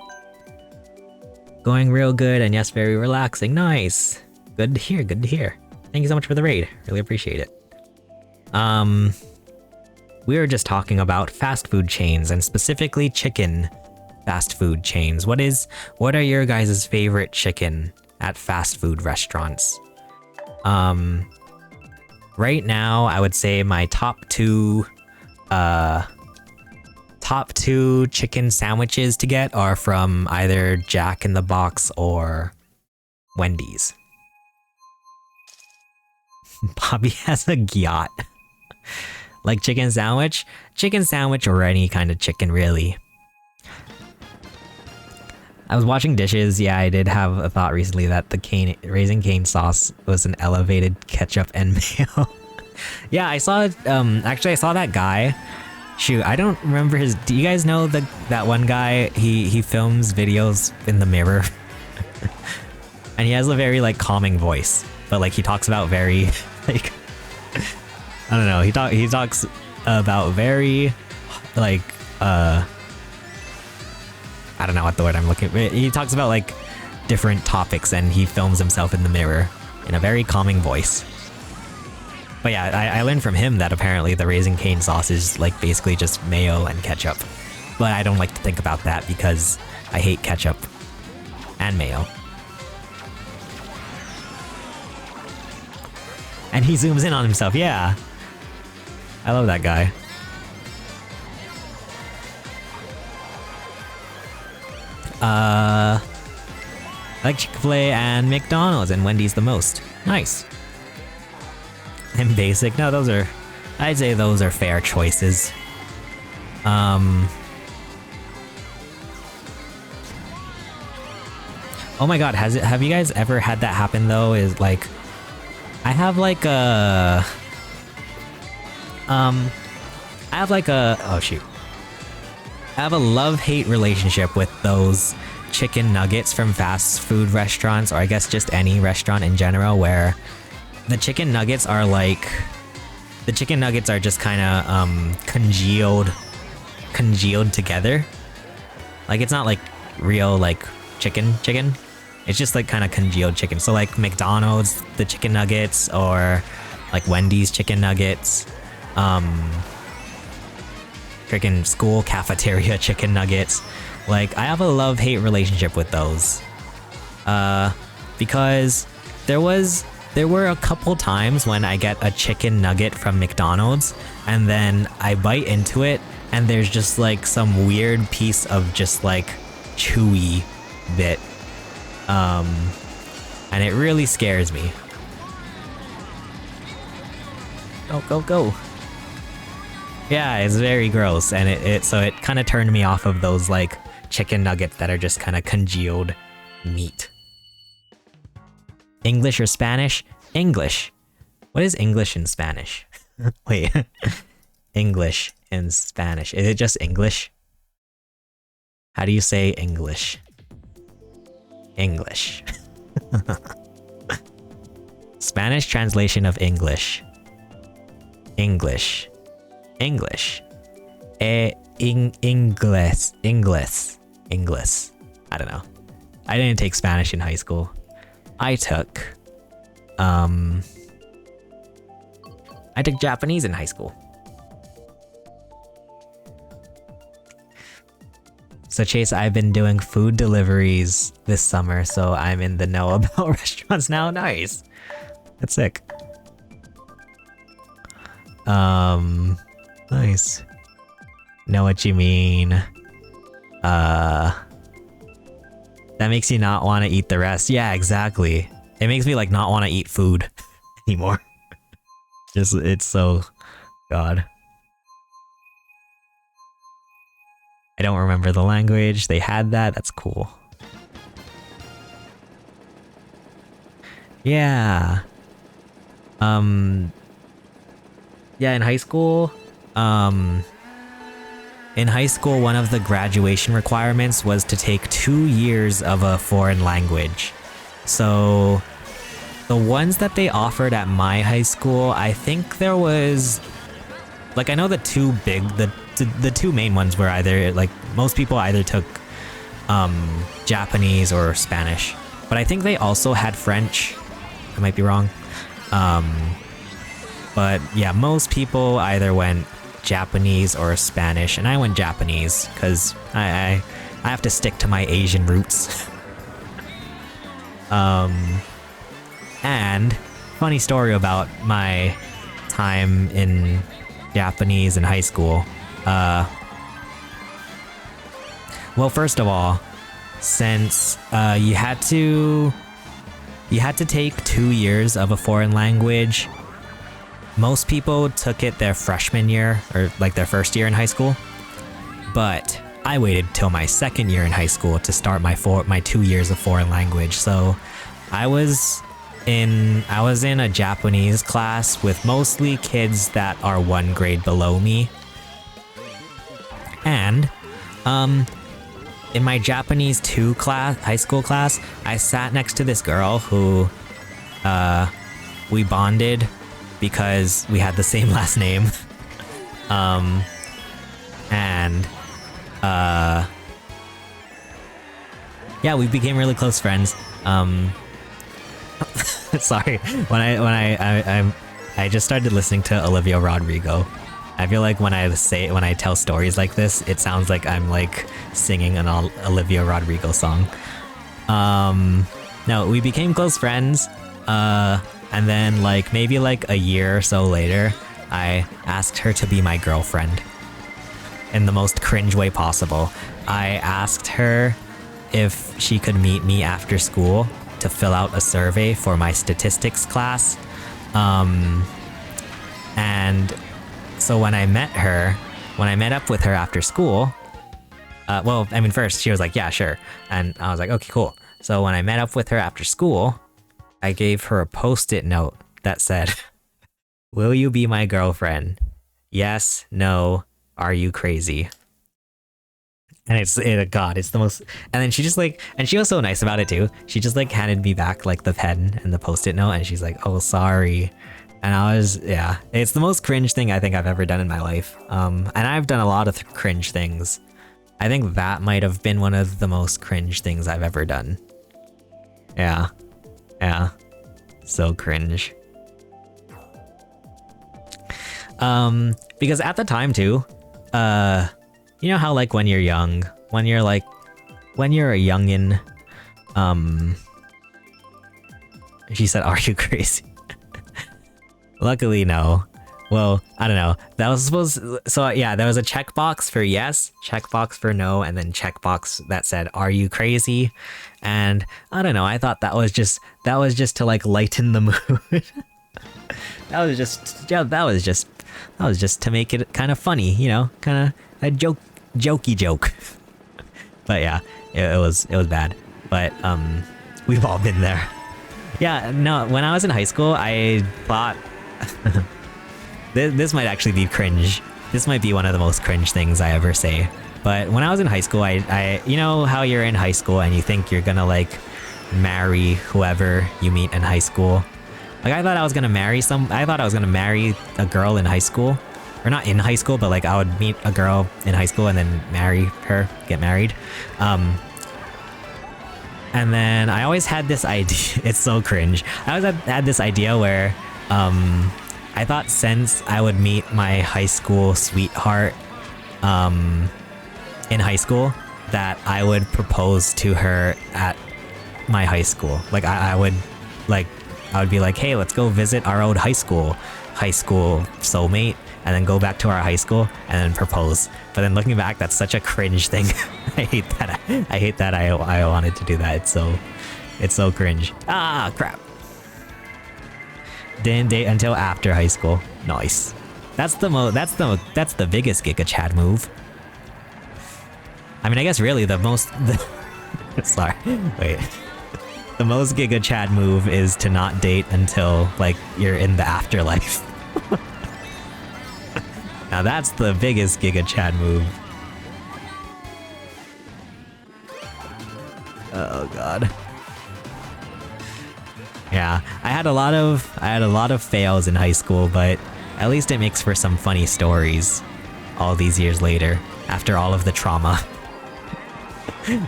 [SPEAKER 1] Going real good, and yes, very relaxing. Nice. Good to hear. Thank you so much for the raid. Really appreciate it. We were just talking about fast food chains, and specifically chicken fast food chains. What are your guys' favorite chicken at fast food restaurants? Right now, I would say my top two top 2 chicken sandwiches to get are from either Jack in the Box or Wendy's. Bobby has a gyat. Like chicken sandwich? Chicken sandwich or any kind of chicken, really. I was watching Dishes. Yeah, I did have a thought recently that the Raising Cane sauce was an elevated ketchup and mayo. Yeah, I saw it. Actually, I saw that guy. Shoot, I don't remember his. Do you guys know that one guy? He films videos in the mirror, and he has a very like calming voice, but like he talks about very like I don't know. He talks about very like I don't know what the word I'm looking for. He talks about like different topics and he films himself in the mirror in a very calming voice. But yeah, I learned from him that apparently the Raising Cane sauce is like basically just mayo and ketchup. But I don't like to think about that because I hate ketchup and mayo. And he zooms in on himself, yeah. I love that guy. I like Chick-fil-A and McDonald's and Wendy's the most. Nice. And basic. No, I'd say those are fair choices. Oh my god, have you guys ever had that happen though? Is like, I have like a, oh shoot. I have a love-hate relationship with those chicken nuggets from fast food restaurants, or I guess just any restaurant in general, where the chicken nuggets are like, just kind of congealed together. Like it's not like real like chicken. It's just like kind of congealed chicken. So like McDonald's, the chicken nuggets, or like Wendy's chicken nuggets, freaking school cafeteria chicken nuggets. Like I have a love-hate relationship with those. Because there were a couple times when I get a chicken nugget from McDonald's and then I bite into it and there's just like some weird piece of just like chewy bit. And it really scares me. Go. Yeah, it's very gross, and so it kind of turned me off of those like chicken nuggets that are just kind of congealed meat. English or Spanish? English. What is English in Spanish? Wait. English in Spanish. Is it just English? How do you say English? English. Spanish translation of English. English. Inglés. I don't know. I didn't take Spanish in high school. I took Japanese in high school. So Chase, I've been doing food deliveries this summer, so I'm in the know about restaurants now. Nice. That's sick. Nice. Know what you mean. That makes you not want to eat the rest. Yeah, exactly. It makes me like not want to eat food anymore. It's so, God. I don't remember the language. They had that. That's cool. Yeah. Yeah, in high school, one of the graduation requirements was to take 2 years of a foreign language. So the ones that they offered at my high school, I think there was, like, I know the two main ones were either, like, most people either took Japanese or Spanish, but I think they also had French. I might be wrong. But yeah, most people either went Japanese or Spanish, and I went Japanese because I have to stick to my Asian roots. And funny story about my time in Japanese in high school. Well, first of all, since you had to take 2 years of a foreign language, most people took it their freshman year or like their first year in high school. But I waited till my second year in high school to start my 2 years of foreign language. So I was in a Japanese class with mostly kids that are 1 grade below me. And in my Japanese 2 class, high school class, I sat next to this girl who we bonded because we had the same last name. And yeah, we became really close friends. Sorry, when I just started listening to Olivia Rodrigo. I feel like when I tell stories like this, it sounds like I'm like singing an Olivia Rodrigo song. No, we became close friends. And then like maybe like a year or so later, I asked her to be my girlfriend. In the most cringe way possible. I asked her if she could meet me after school to fill out a survey for my statistics class. And so when I met up with her after school, well, I mean, first she was like, yeah, sure. And I was like, okay, cool. So when I met up with her after school, I gave her a Post-it note that said, will you be my girlfriend? Yes, no, are you crazy? And it's the most. And then she just like, and she was so nice about it too. She just like handed me back like the pen and the Post-it note, and she's like, oh, sorry. And I was, yeah, it's the most cringe thing I think I've ever done in my life. And I've done a lot of cringe things. I think that might have been one of the most cringe things I've ever done. Yeah. Yeah. So cringe. Because at the time too, you know how like when you're young, when you're a youngin', she said, are you crazy? Luckily, no. Well, I don't know. That was supposed so yeah, there was a checkbox for yes, checkbox for no, and then checkbox that said, are you crazy? And I don't know, I thought that was just to like lighten the mood. that was just to make it kind of funny, you know, kind of a jokey joke. But yeah, it was bad. But we've all been there. Yeah, no, when I was in high school, I thought this might actually be cringe. This might be one of the most cringe things I ever say. But when I was in high school, I you know how you're in high school and you think you're gonna like marry whoever you meet in high school. Like I thought I was gonna marry a girl in high school. Or not in high school, but like I would meet a girl in high school and then marry her, get married. And then I always had this idea, it's so cringe. I always had this idea where I thought since I would meet my high school sweetheart in high school, that I would propose to her at my high school. Like I would be like, hey, let's go visit our old high school soulmate, and then go back to our high school and then propose. But then looking back, that's such a cringe thing. I hate that I wanted to do that. It's so cringe. Ah, crap. Didn't date until after high school. Nice. That's the biggest Giga Chad move. I mean, I guess really sorry, wait. The most Giga Chad move is to not date until like you're in the afterlife. Now that's the biggest Giga Chad move. Oh god. Yeah, I had a lot of fails in high school, but at least it makes for some funny stories all these years later, after all of the trauma.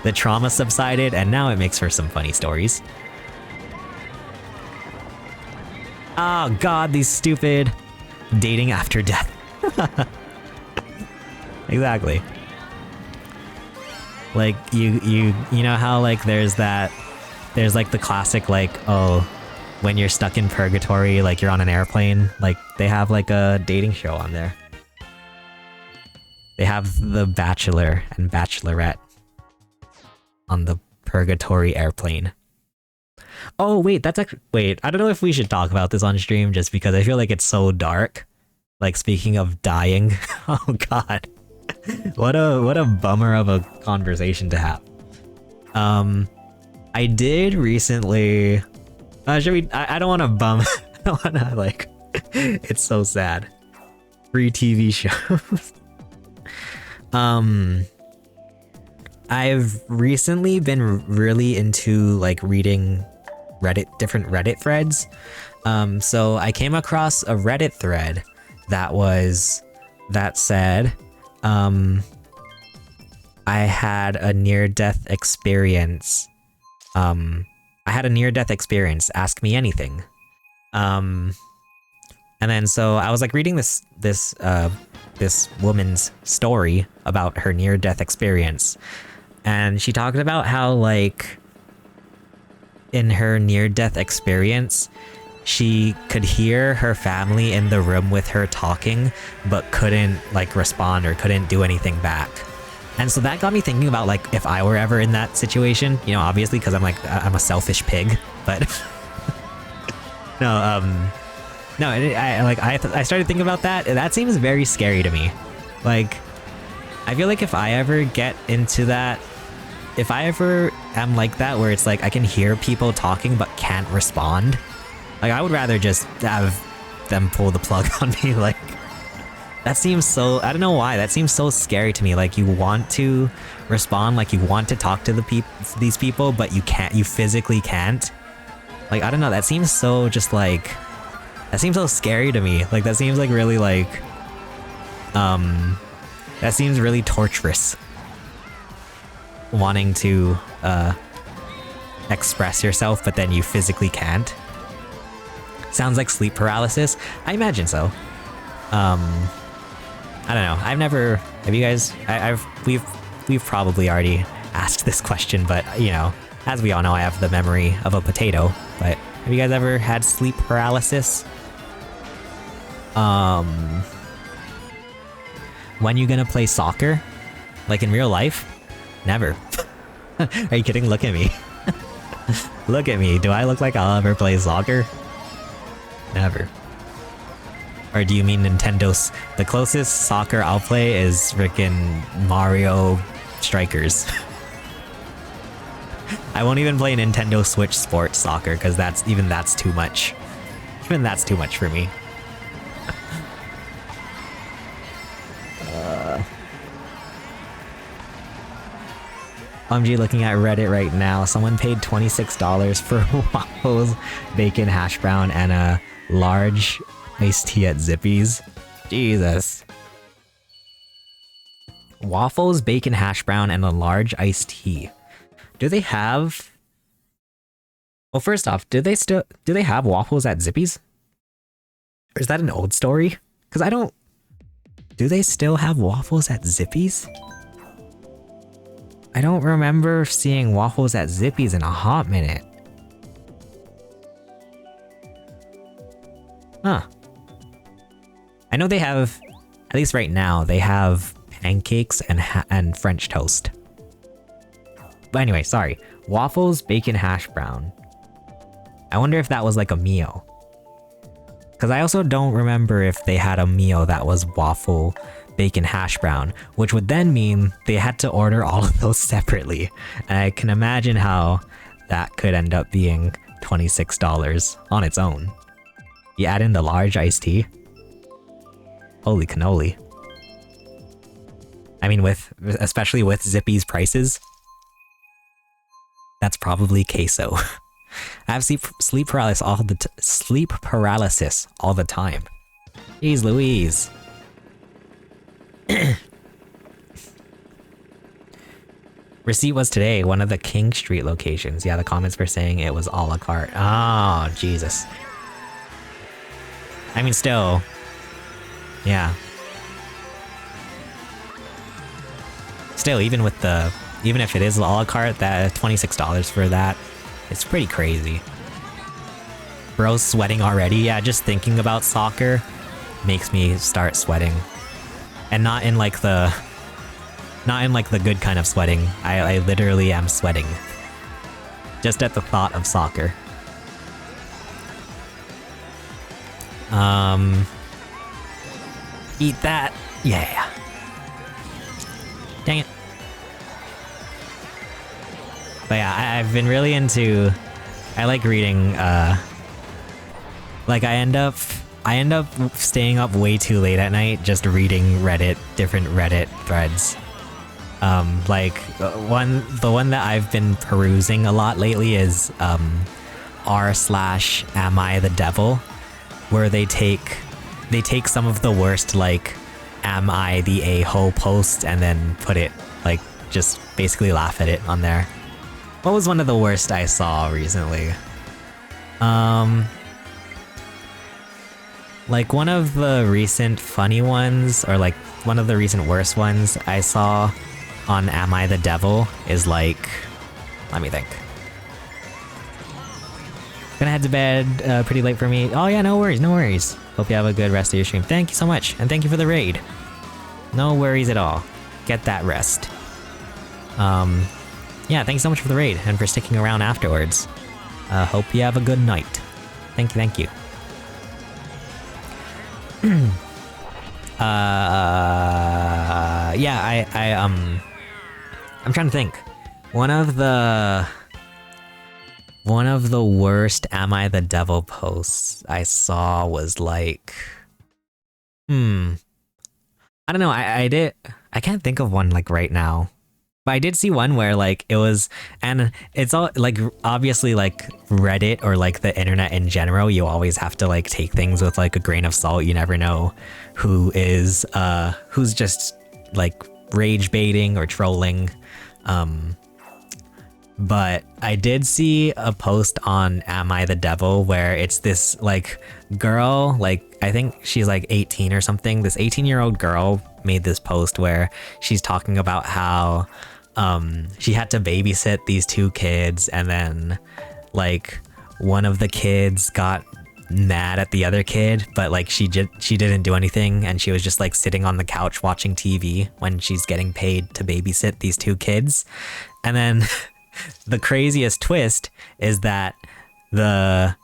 [SPEAKER 1] The trauma subsided, and now it makes for some funny stories. Oh god, these stupid dating after death. Exactly. Like you know how like there's like the classic like, oh, when you're stuck in purgatory, like you're on an airplane, like they have like a dating show on there. They have The Bachelor and Bachelorette. on the Purgatory airplane. Oh wait, that's actually wait. I don't know if we should talk about this on stream just because I feel like it's so dark. Like speaking of dying, oh god, what a bummer of a conversation to have. I did recently. Should we? I don't want to bum. I don't want to like. It's so sad. Free TV shows. I've recently been really into like reading different Reddit threads. So I came across a Reddit thread that said, I had a near-death experience. Ask me anything. And then so I was like reading this woman's story about her near-death experience. And she talked about how, like, in her near-death experience, she could hear her family in the room with her talking, but couldn't, like, respond or couldn't do anything back. And so that got me thinking about, like, if I were ever in that situation, you know, obviously, because I'm a selfish pig, but... I started thinking about that, and that seems very scary to me. Like, I feel like if I ever get into that, if I ever am like that, where it's like I can hear people talking but can't respond, like I would rather just have them pull the plug on me. Like, that seems so, I don't know why, that seems so scary to me. Like, you want to respond, like you want to talk to these people, but you can't, you physically can't. Like, I don't know, that seems so just like, that seems so scary to me. Like, that seems like really like, that seems really torturous. Wanting to express yourself, but then you physically can't. Sounds like sleep paralysis. I imagine so. I don't know. I've never. Have you guys? We've probably already asked this question, but you know, as we all know, I have the memory of a potato. But have you guys ever had sleep paralysis? When you gonna play soccer? Like in real life? Never. Are you kidding? Look at me. Look at me. Do I look like I'll ever play soccer? Never. Or do you mean Nintendo's? The closest soccer I'll play is frickin' Mario Strikers. I won't even play Nintendo Switch Sports Soccer because that's too much. Even that's too much for me. OMG, looking at Reddit right now, someone paid $26 for waffles, bacon, hash brown, and a large iced tea at Zippy's. Jesus. Waffles, bacon, hash brown, and a large iced tea. Do they have... Well, first off, do they have waffles at Zippy's? Or is that an old story? Because I don't... Do they still have waffles at Zippy's? I don't remember seeing waffles at Zippy's in a hot minute. Huh. I know they have, at least right now, they have pancakes and French toast. But anyway, sorry. Waffles, bacon, hash brown. I wonder if that was like a meal. Because I also don't remember if they had a meal that was waffle, bacon, hash brown, which would then mean they had to order all of those separately. And I can imagine how that could end up being $26 on its own. You add in the large iced tea. Holy cannoli. I mean, especially with Zippy's prices, that's probably queso. I have sleep paralysis all the time. Jeez Louise. Receipt was today, one of the King Street locations. Yeah, the comments were saying it was a la carte. Oh, Jesus. I mean, still. Yeah. Still, even if it is a la carte, that $26 for that, it's pretty crazy. Bro's sweating already. Yeah, just thinking about soccer makes me start sweating. And not in like the Not in like the good kind of sweating. I literally am sweating. Just at the thought of soccer. Eat that. Yeah. Dang it. But yeah, I've been really into... I like reading, like I end up staying up way too late at night just reading different Reddit threads. The one that I've been perusing a lot lately is, r/am I the devil, where they take some of the worst, like, am I the a-hole posts and then put it, like, just basically laugh at it on there. What was one of the worst I saw recently? Like one of the recent funny ones, or like one of the recent worst ones I saw on Am I the Devil is like, let me think. Gonna head to bed pretty late for me. Oh yeah, no worries, no worries. Hope you have a good rest of your stream. Thank you so much, and thank you for the raid. No worries at all. Get that rest. Yeah, thanks so much for the raid and for sticking around afterwards. Hope you have a good night. Thank you, thank you. Yeah, I'm trying to think. One of the worst Am I the Devil posts I saw was like, I don't know, I can't think of one like right now. But I did see one where like it was, and it's all like obviously like Reddit or like the internet in general, you always have to like take things with like a grain of salt. You never know who's just like rage baiting or trolling. But I did see a post on Am I the Devil where it's this like girl, like I think she's like 18 or something. This 18-year-old girl made this post where she's talking about how she had to babysit these two kids, and then like one of the kids got mad at the other kid, but like she didn't do anything, and she was just like sitting on the couch watching TV when she's getting paid to babysit these two kids. And then the craziest twist is that the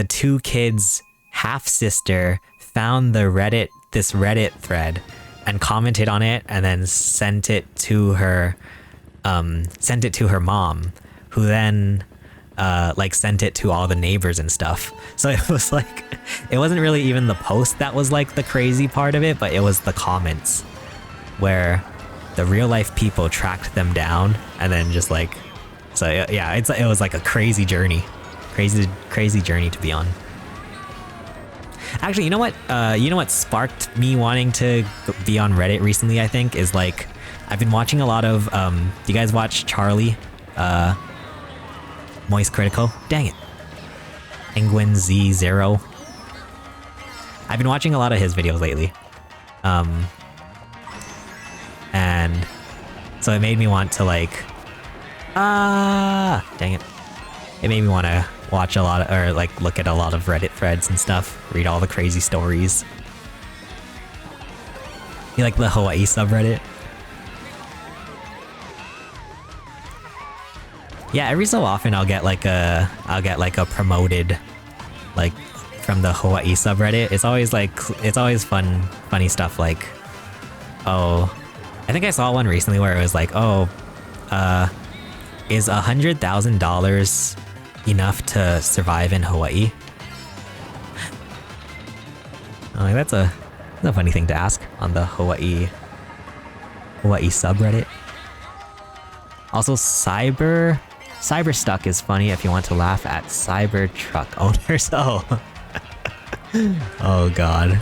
[SPEAKER 1] two kids' half-sister found this Reddit thread and commented on it, and then sent it to her mom, who then like sent it to all the neighbors and stuff. So it was like, it wasn't really even the post that was like the crazy part of it, but it was the comments where the real life people tracked them down, and then just like, so yeah, it was like a crazy journey to be on. Actually, you know what sparked me wanting to be on Reddit recently, I think, is like, I've been watching a lot of, do you guys watch Charlie? Moist Critical? Dang it. Penguin Z0. I've been watching a lot of his videos lately. And so it made me want to like, dang it. It made me want to watch a lot of, or like look at a lot of Reddit threads and stuff, read all the crazy stories. You like the Hawaii subreddit? Yeah, every so often I'll get like a promoted, like, from the Hawaii subreddit. It's always funny stuff like, oh, I think I saw one recently where it was like, oh, is $100,000 enough to survive in Hawaii? Oh, that's a funny thing to ask on the Hawaii subreddit. Also, Cyberstuck is funny if you want to laugh at Cybertruck owners. Oh, oh god.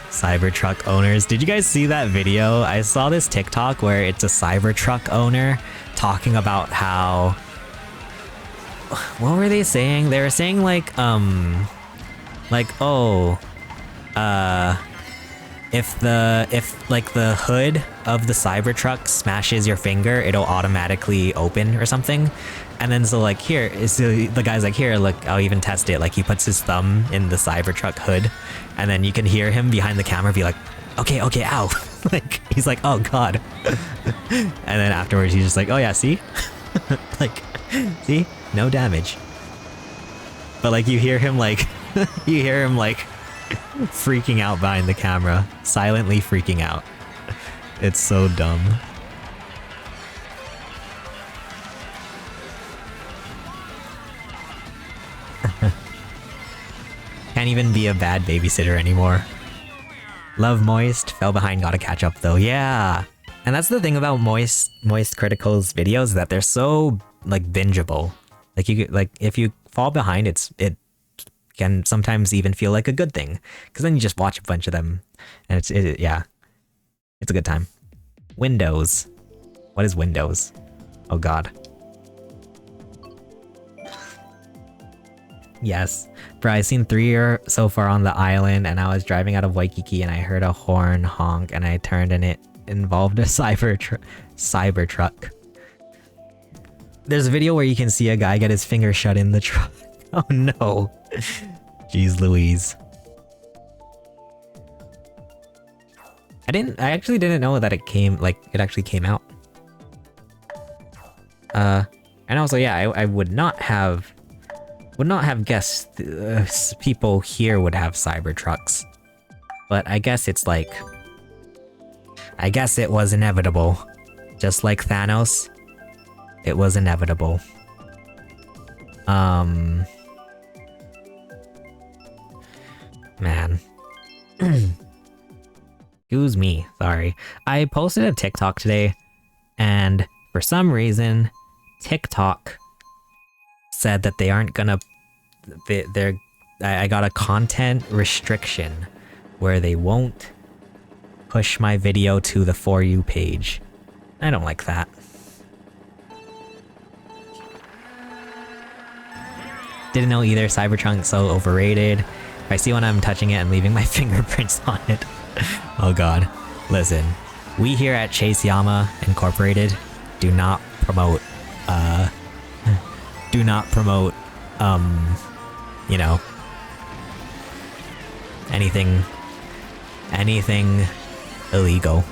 [SPEAKER 1] Cybertruck owners. Did you guys see that video? I saw this TikTok where it's a Cybertruck owner talking about how, what were they saying? They were saying like oh, if like the hood of the Cybertruck smashes your finger, it'll automatically open or something. And then so like here, so the guy's like, here, look, I'll even test it. Like he puts his thumb in the Cybertruck hood, and then you can hear him behind the camera be like, okay, ow. Like, he's like, oh god. And then afterwards he's just like, oh yeah, see? Like, see? No damage. But like, you hear him like, you hear him like freaking out behind the camera. Silently freaking out. It's so dumb. Can't even be a bad babysitter anymore. Love Moist, fell behind, gotta catch up though. Yeah. And that's the thing about Moist Critical's videos, that they're so like bingeable. Like you like, if you fall behind, it can sometimes even feel like a good thing, because then you just watch a bunch of them and yeah, it's a good time. Windows. What is Windows? Oh god. Yes. Bro, I've seen 3 so far on the island, and I was driving out of Waikiki and I heard a horn honk and I turned and it involved a cyber truck. There's a video where you can see a guy get his finger shut in the truck. Oh no. Jeez Louise. I actually didn't know that it actually came out. And also, yeah, I would not have guessed people here would have Cybertrucks. But I guess it's like, I guess it was inevitable. Just like Thanos, it was inevitable. Man. Excuse me, sorry. I posted a TikTok today, and for some reason, TikTok said that they aren't gonna... I got a content restriction where they won't push my video to the For You page. I don't like that. Didn't know either. Cybertrunk's so overrated. If I see when I'm touching it and leaving my fingerprints on it. Oh god. Listen, we here at Chase Yama Incorporated do not promote, you know, anything illegal.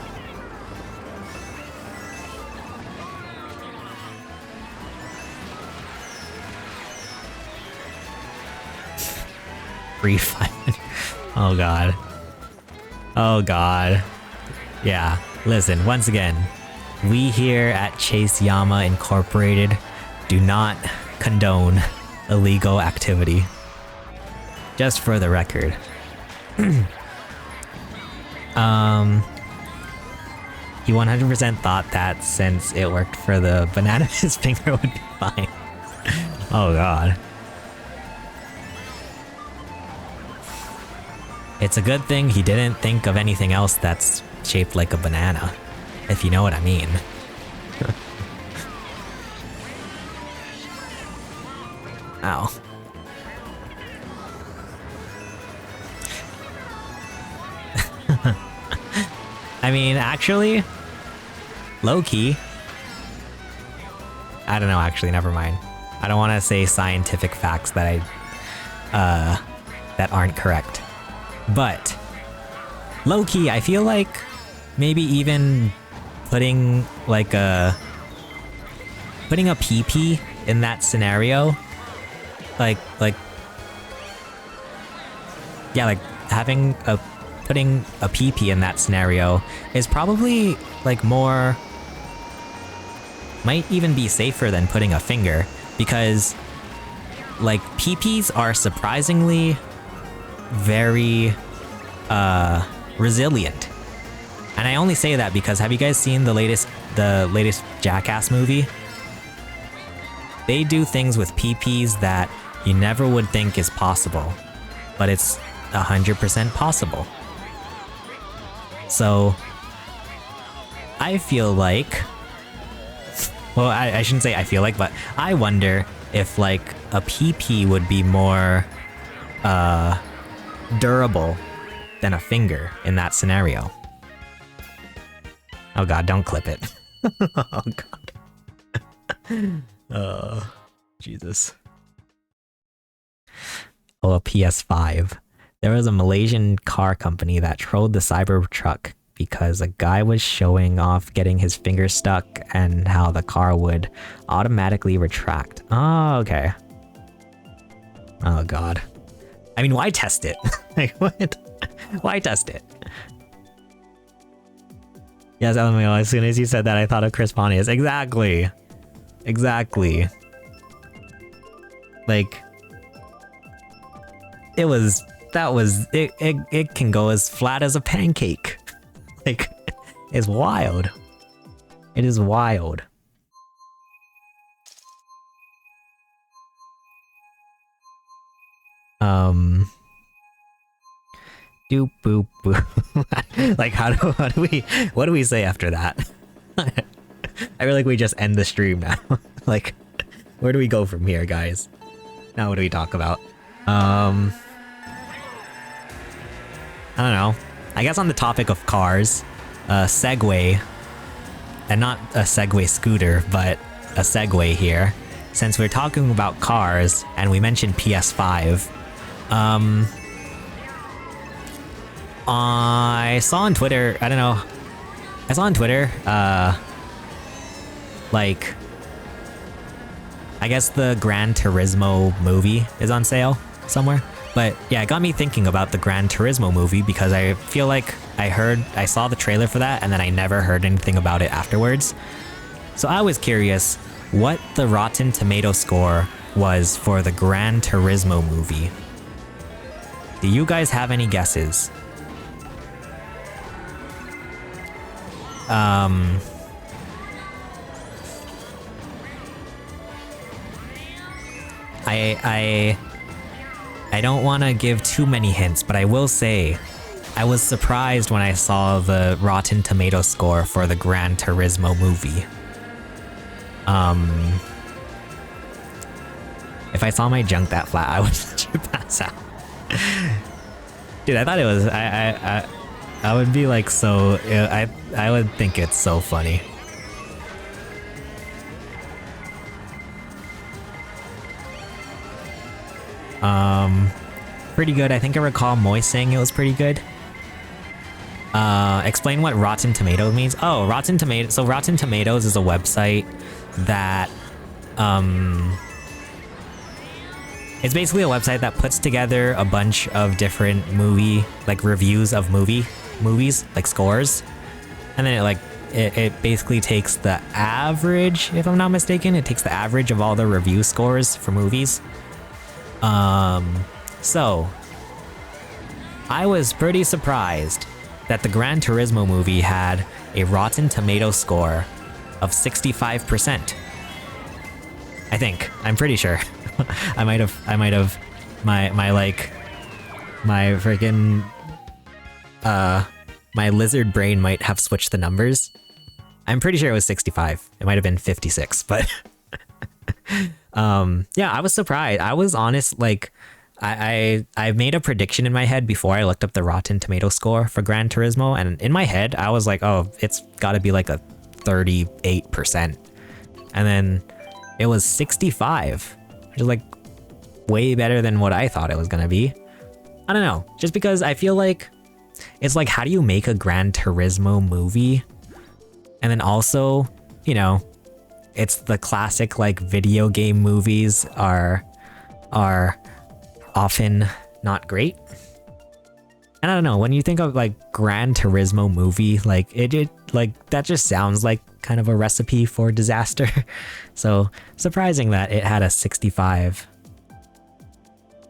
[SPEAKER 1] Free fun. Oh god. Oh god. Yeah, listen, once again, we here at Chase Yama Incorporated do not condone illegal activity. Just for the record. He 100% thought that since it worked for the banana, his finger would be fine. Oh god. It's a good thing he didn't think of anything else that's shaped like a banana, if you know what I mean. Ow. I mean, actually, low-key, I don't know, actually, never mind. I don't want to say scientific facts that that aren't correct. But, low-key, I feel like maybe even putting a PP in that scenario, like putting a PP in that scenario is probably like more, might even be safer than putting a finger, because like PPs are surprisingly very resilient. And I only say that because, have you guys seen the latest Jackass movie? They do things with PPs that you never would think is possible, but it's 100% possible. So I feel like, well, I shouldn't say I feel like, but I wonder if like a PP would be more durable than a finger in that scenario. Oh god, don't clip it. Oh god. Oh, Jesus. Oh, a PS5. There was a Malaysian car company that trolled the Cybertruck because a guy was showing off getting his finger stuck and how the car would automatically retract. Oh, okay. Oh god. I mean, why test it? Like, what? Why test it? Yes, LMAO, as soon as you said that, I thought of Chris Pontius. Exactly. Exactly. Like, it can go as flat as a pancake. Like, it's wild. It is wild. Doop boop boop. Like, what do we say after that? I feel like we just end the stream now. Like, where do we go from here, guys? Now what do we talk about? I don't know. I guess on the topic of cars, Segway, and not a Segway scooter, but a Segway here. Since we're talking about cars, and we mentioned PS5, I saw on Twitter, I don't know, I saw on Twitter, like, I guess the Gran Turismo movie is on sale somewhere. But yeah, it got me thinking about the Gran Turismo movie because I feel like I saw the trailer for that and then I never heard anything about it afterwards. So I was curious what the Rotten Tomato score was for the Gran Turismo movie. Do you guys have any guesses? I don't want to give too many hints, but I will say I was surprised when I saw the Rotten Tomato score for the Gran Turismo movie. If I saw my junk that flat, I would legit pass out. Dude, I thought it was I would be like so I would think it's so funny. Pretty good. I think I recall Moy saying it was pretty good. Explain what Rotten Tomatoes means. Oh, Rotten Tomatoes. So Rotten Tomatoes is a website that, it's basically a website that puts together a bunch of different reviews of movies, like scores. And then it basically takes the average, if I'm not mistaken, it takes the average of all the review scores for movies. So, I was pretty surprised that the Gran Turismo movie had a Rotten Tomato score of 65%. I think. I'm pretty sure. I might have, my freaking, my lizard brain might have switched the numbers. I'm pretty sure it was 65. It might have been 56, but yeah, I was surprised. I was honest, like, I made a prediction in my head before I looked up the Rotten Tomato score for Gran Turismo, and in my head, I was like, oh, it's gotta be like a 38%. And then it was 65, which is like way better than what I thought it was gonna be. I don't know, just because I feel like it's like, how do you make a Gran Turismo movie? And then also, you know, it's the classic, like, video game movies are often not great. And I don't know, when you think of like Gran Turismo movie, like it like that just sounds like kind of a recipe for disaster. So surprising that it had a 65.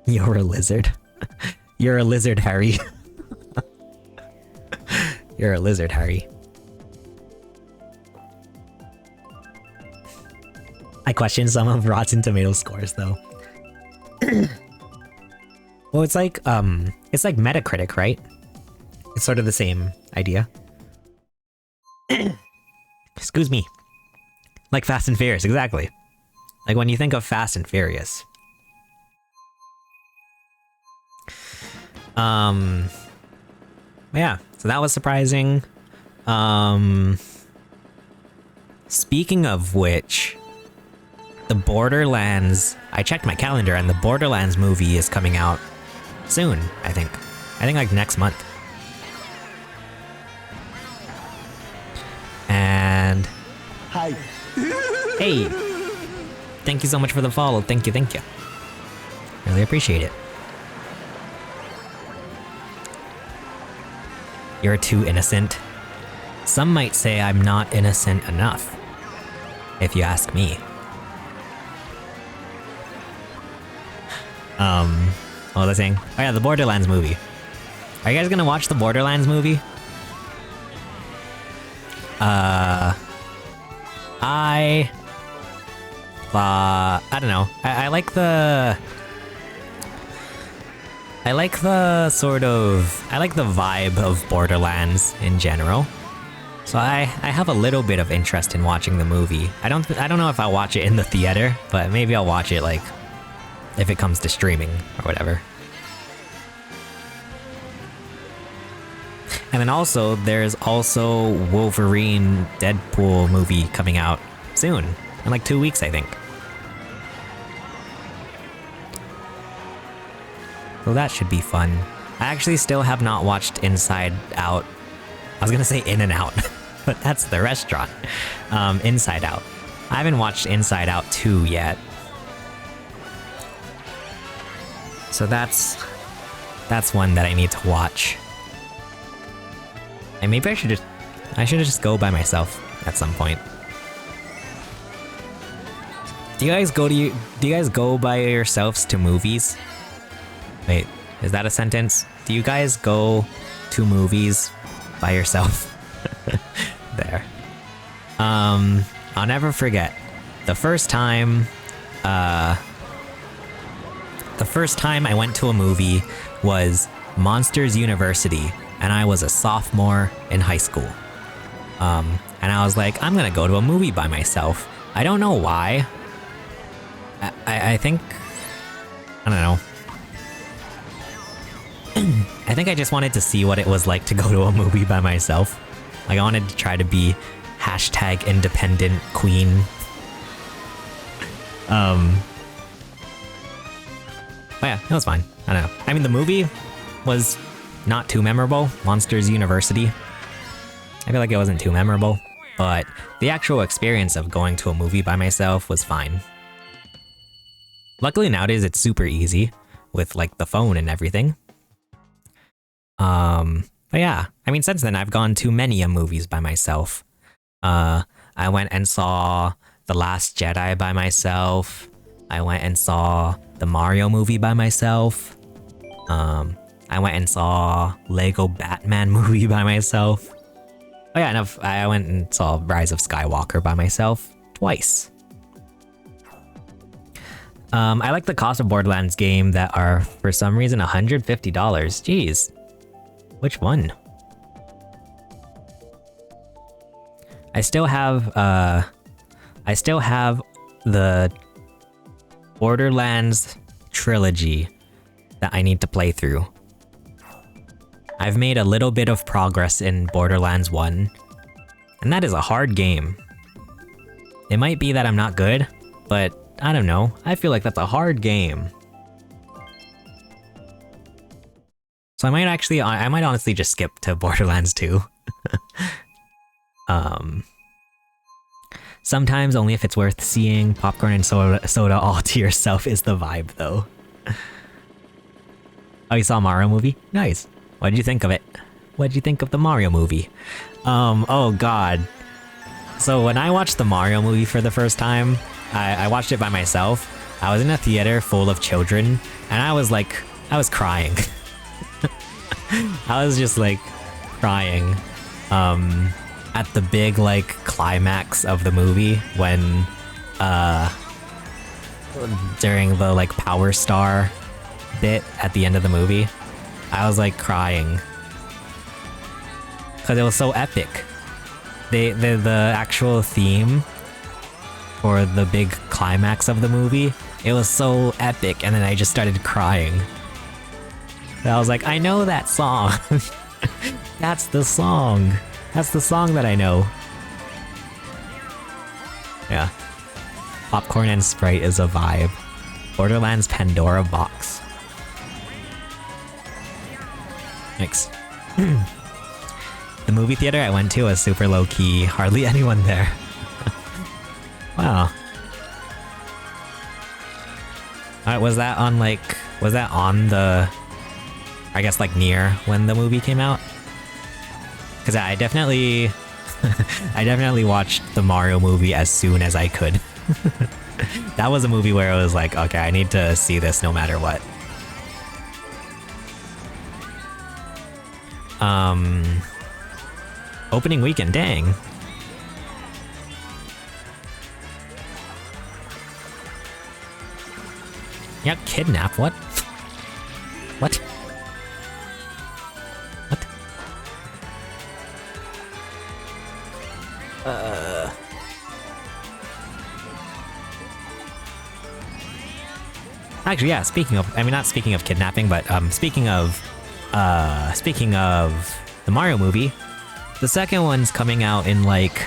[SPEAKER 1] You're a lizard. You're a lizard, Harry. You're a lizard, Harry. I question some of Rotten Tomatoes scores though. Well, it's like Metacritic, right? It's sort of the same idea. Excuse me. Like Fast and Furious, exactly. Like when you think of Fast and Furious. Yeah, so that was surprising. Speaking of which, the Borderlands, I checked my calendar and the Borderlands movie is coming out soon, I think like next month. Hey! Thank you so much for the follow. Thank you, thank you. Really appreciate it. You're too innocent. Some might say I'm not innocent enough, if you ask me. What was I saying? Oh yeah, the Borderlands movie. Are you guys gonna watch the Borderlands movie? I don't know. I like the vibe of Borderlands in general. So I have a little bit of interest in watching the movie. I don't know if I'll watch it in the theater, but maybe I'll watch it like if it comes to streaming or whatever. And then also, there's also Wolverine Deadpool movie coming out soon, in like 2 weeks, I think. So that should be fun. I actually still have not watched Inside Out. I was gonna say In and Out, but that's the restaurant. Inside Out. I haven't watched Inside Out 2 yet. So that's one that I need to watch. And maybe I should just go by myself at some point. Do you guys go by yourselves to movies? Wait, is that a sentence? Do you guys go to movies by yourself? There. I'll never forget the first time I went to a movie was Monsters University, and I was a sophomore in high school. And I was like, I'm gonna go to a movie by myself. I don't know why. I think, I don't know. I think I just wanted to see what it was like to go to a movie by myself. Like, I wanted to try to be #independent queen. But yeah, it was fine. I don't know. I mean, the movie was not too memorable. Monsters University. I feel like it wasn't too memorable, but the actual experience of going to a movie by myself was fine. Luckily nowadays it's super easy with like the phone and everything. But yeah, I mean, since then I've gone to many movies by myself. I went and saw The Last Jedi by myself. I went and saw the Mario movie by myself. I went and saw Lego Batman movie by myself. Oh yeah, and I went and saw Rise of Skywalker by myself twice. I like the cost of Borderlands game that are, for some reason, $150. Jeez. Which one? I still have the Borderlands trilogy that I need to play through. I've made a little bit of progress in Borderlands 1, and that is a hard game. It might be that I'm not good, but I don't know. I feel like that's a hard game. So I might honestly just skip to Borderlands 2. Sometimes only if it's worth seeing. Popcorn and soda all to yourself is the vibe, though. Oh, you saw a Mario movie? Nice. What did you think of it? What did you think of the Mario movie? Oh god. So when I watched the Mario movie for the first time, I watched it by myself. I was in a theater full of children, and I was crying. I was just like crying at the big like climax of the movie when during the like Power Star bit at the end of the movie. I was like crying because it was so epic. The actual theme for the big climax of the movie, it was so epic, and then I just started crying. And I was like, I know that song. That's the song. That's the song that I know. Yeah. Popcorn and Sprite is a vibe. Borderlands Pandora box. Thanks. The movie theater I went to was super low-key, hardly anyone there. Wow. Was that on like, was that on the, I guess like near when the movie came out? Because I definitely, I definitely watched the Mario movie as soon as I could. That was a movie where I was like, okay, I need to see this no matter what. Opening weekend, dang. Yeah, kidnap, what? What? What? Actually, yeah, speaking of, I mean, not speaking of kidnapping, but speaking of the Mario movie, the second one's coming out in like,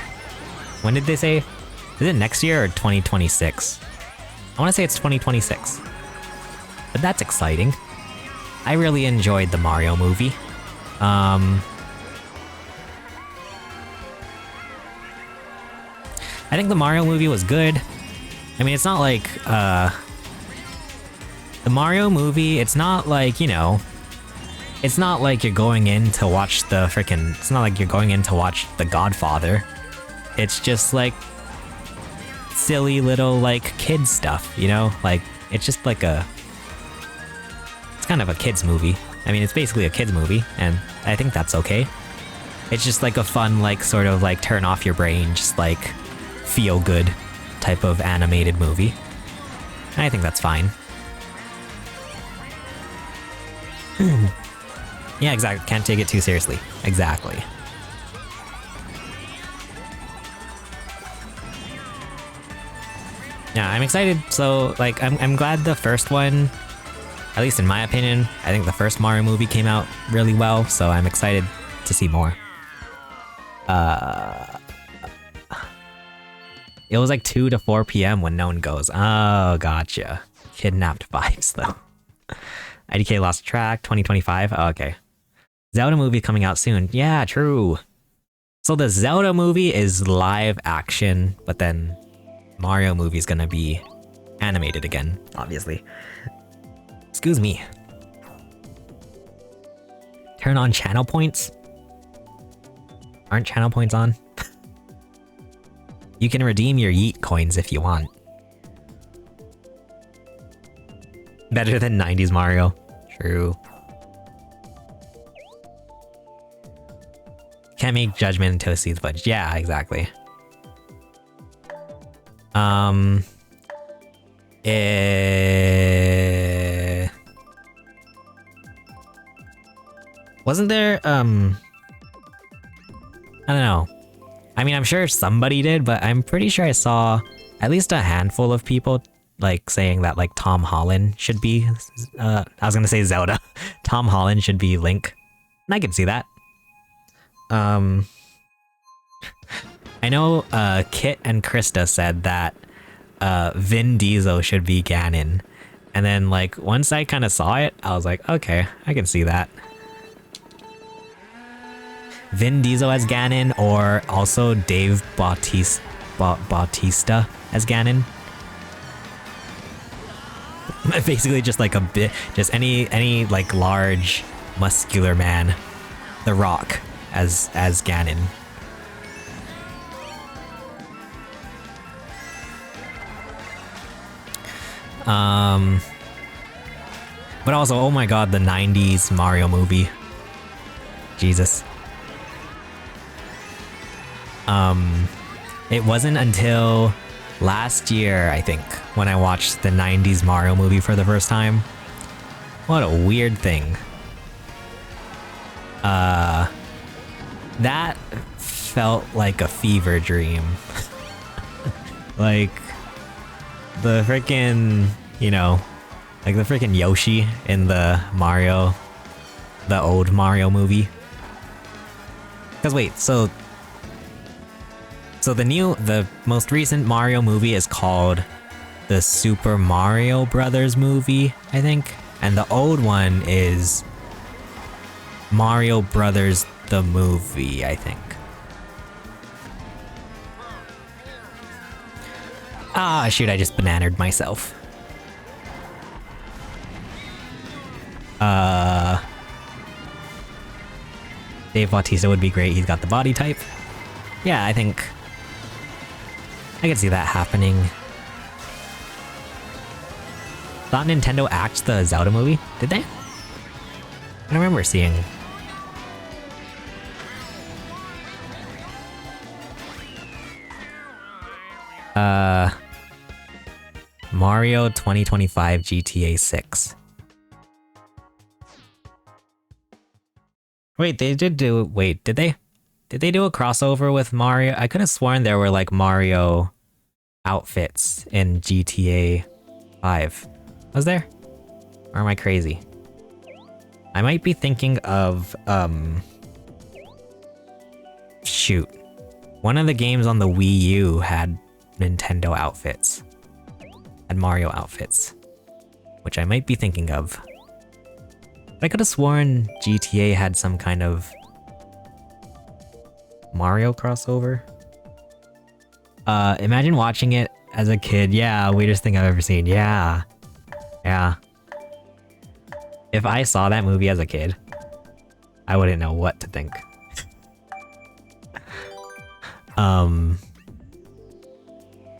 [SPEAKER 1] when did they say? Is it next year or 2026? I want to say it's 2026. But that's exciting. I really enjoyed the Mario movie. I think the Mario movie was good. I mean, it's not like, the Mario movie, it's not like, you know, it's not like you're going in to watch the frickin', it's not like you're going in to watch The Godfather. It's just like silly little like kid stuff, you know? Like, it's just like a, it's kind of a kid's movie. I mean, it's basically a kid's movie, and I think that's okay. It's just like a fun, like, sort of like turn off your brain, just like feel good type of animated movie. And I think that's fine. Yeah, exactly. Can't take it too seriously. Exactly. Yeah, I'm excited. So, like, I'm glad the first one, at least in my opinion, I think the first Mario movie came out really well, so I'm excited to see more. It was like 2 to 4 p.m. when no one goes. Oh, gotcha. Kidnapped vibes, though. IDK lost track, 2025. Oh, okay. Zelda movie coming out soon. Yeah, true. So the Zelda movie is live action, but then Mario movie is gonna be animated again, obviously. Excuse me. Turn on channel points? Aren't channel points on? You can redeem your Yeet coins if you want. Better than 90s Mario. True. Can't make judgment until it sees footage. Yeah, exactly. Wasn't there, I don't know. I mean, I'm sure somebody did, but I'm pretty sure I saw at least a handful of people like saying that like Tom Holland should be, I was gonna say Zelda. Tom Holland should be Link. And I can see that. I know Kit and Krista said that Vin Diesel should be Ganon. And then like once I kind of saw it, I was like, okay, I can see that. Vin Diesel as Ganon, or also Dave Bautista as Ganon. Basically just like a bit, just any like large muscular man. The Rock as Ganon. But also, oh my god, the 90s Mario movie. Jesus. It wasn't until last year, I think, when I watched the 90s Mario movie for the first time. What a weird thing. That felt like a fever dream. Like, the freaking, you know, like the freaking Yoshi in the Mario, the old Mario movie. Because wait, so the most recent Mario movie is called the Super Mario Brothers movie, I think. And the old one is Mario Brothers the movie, I think. Ah, shoot, I just bananaed myself. Dave Bautista would be great, he's got the body type. Yeah, I think I could see that happening. Thought Nintendo axed the Zelda movie? Did they? I don't remember seeing. Mario 2025 GTA 6. Wait, they did do. Wait, did they? Did they do a crossover with Mario? I could have sworn there were like Mario outfits in GTA 5. Was there? Or am I crazy? I might be thinking of, shoot. One of the games on the Wii U had Nintendo outfits. Had Mario outfits. Which I might be thinking of. But I could have sworn GTA had some kind of Mario crossover. Imagine watching it as a kid. Yeah, weirdest thing I've ever seen. Yeah. Yeah. If I saw that movie as a kid, I wouldn't know what to think.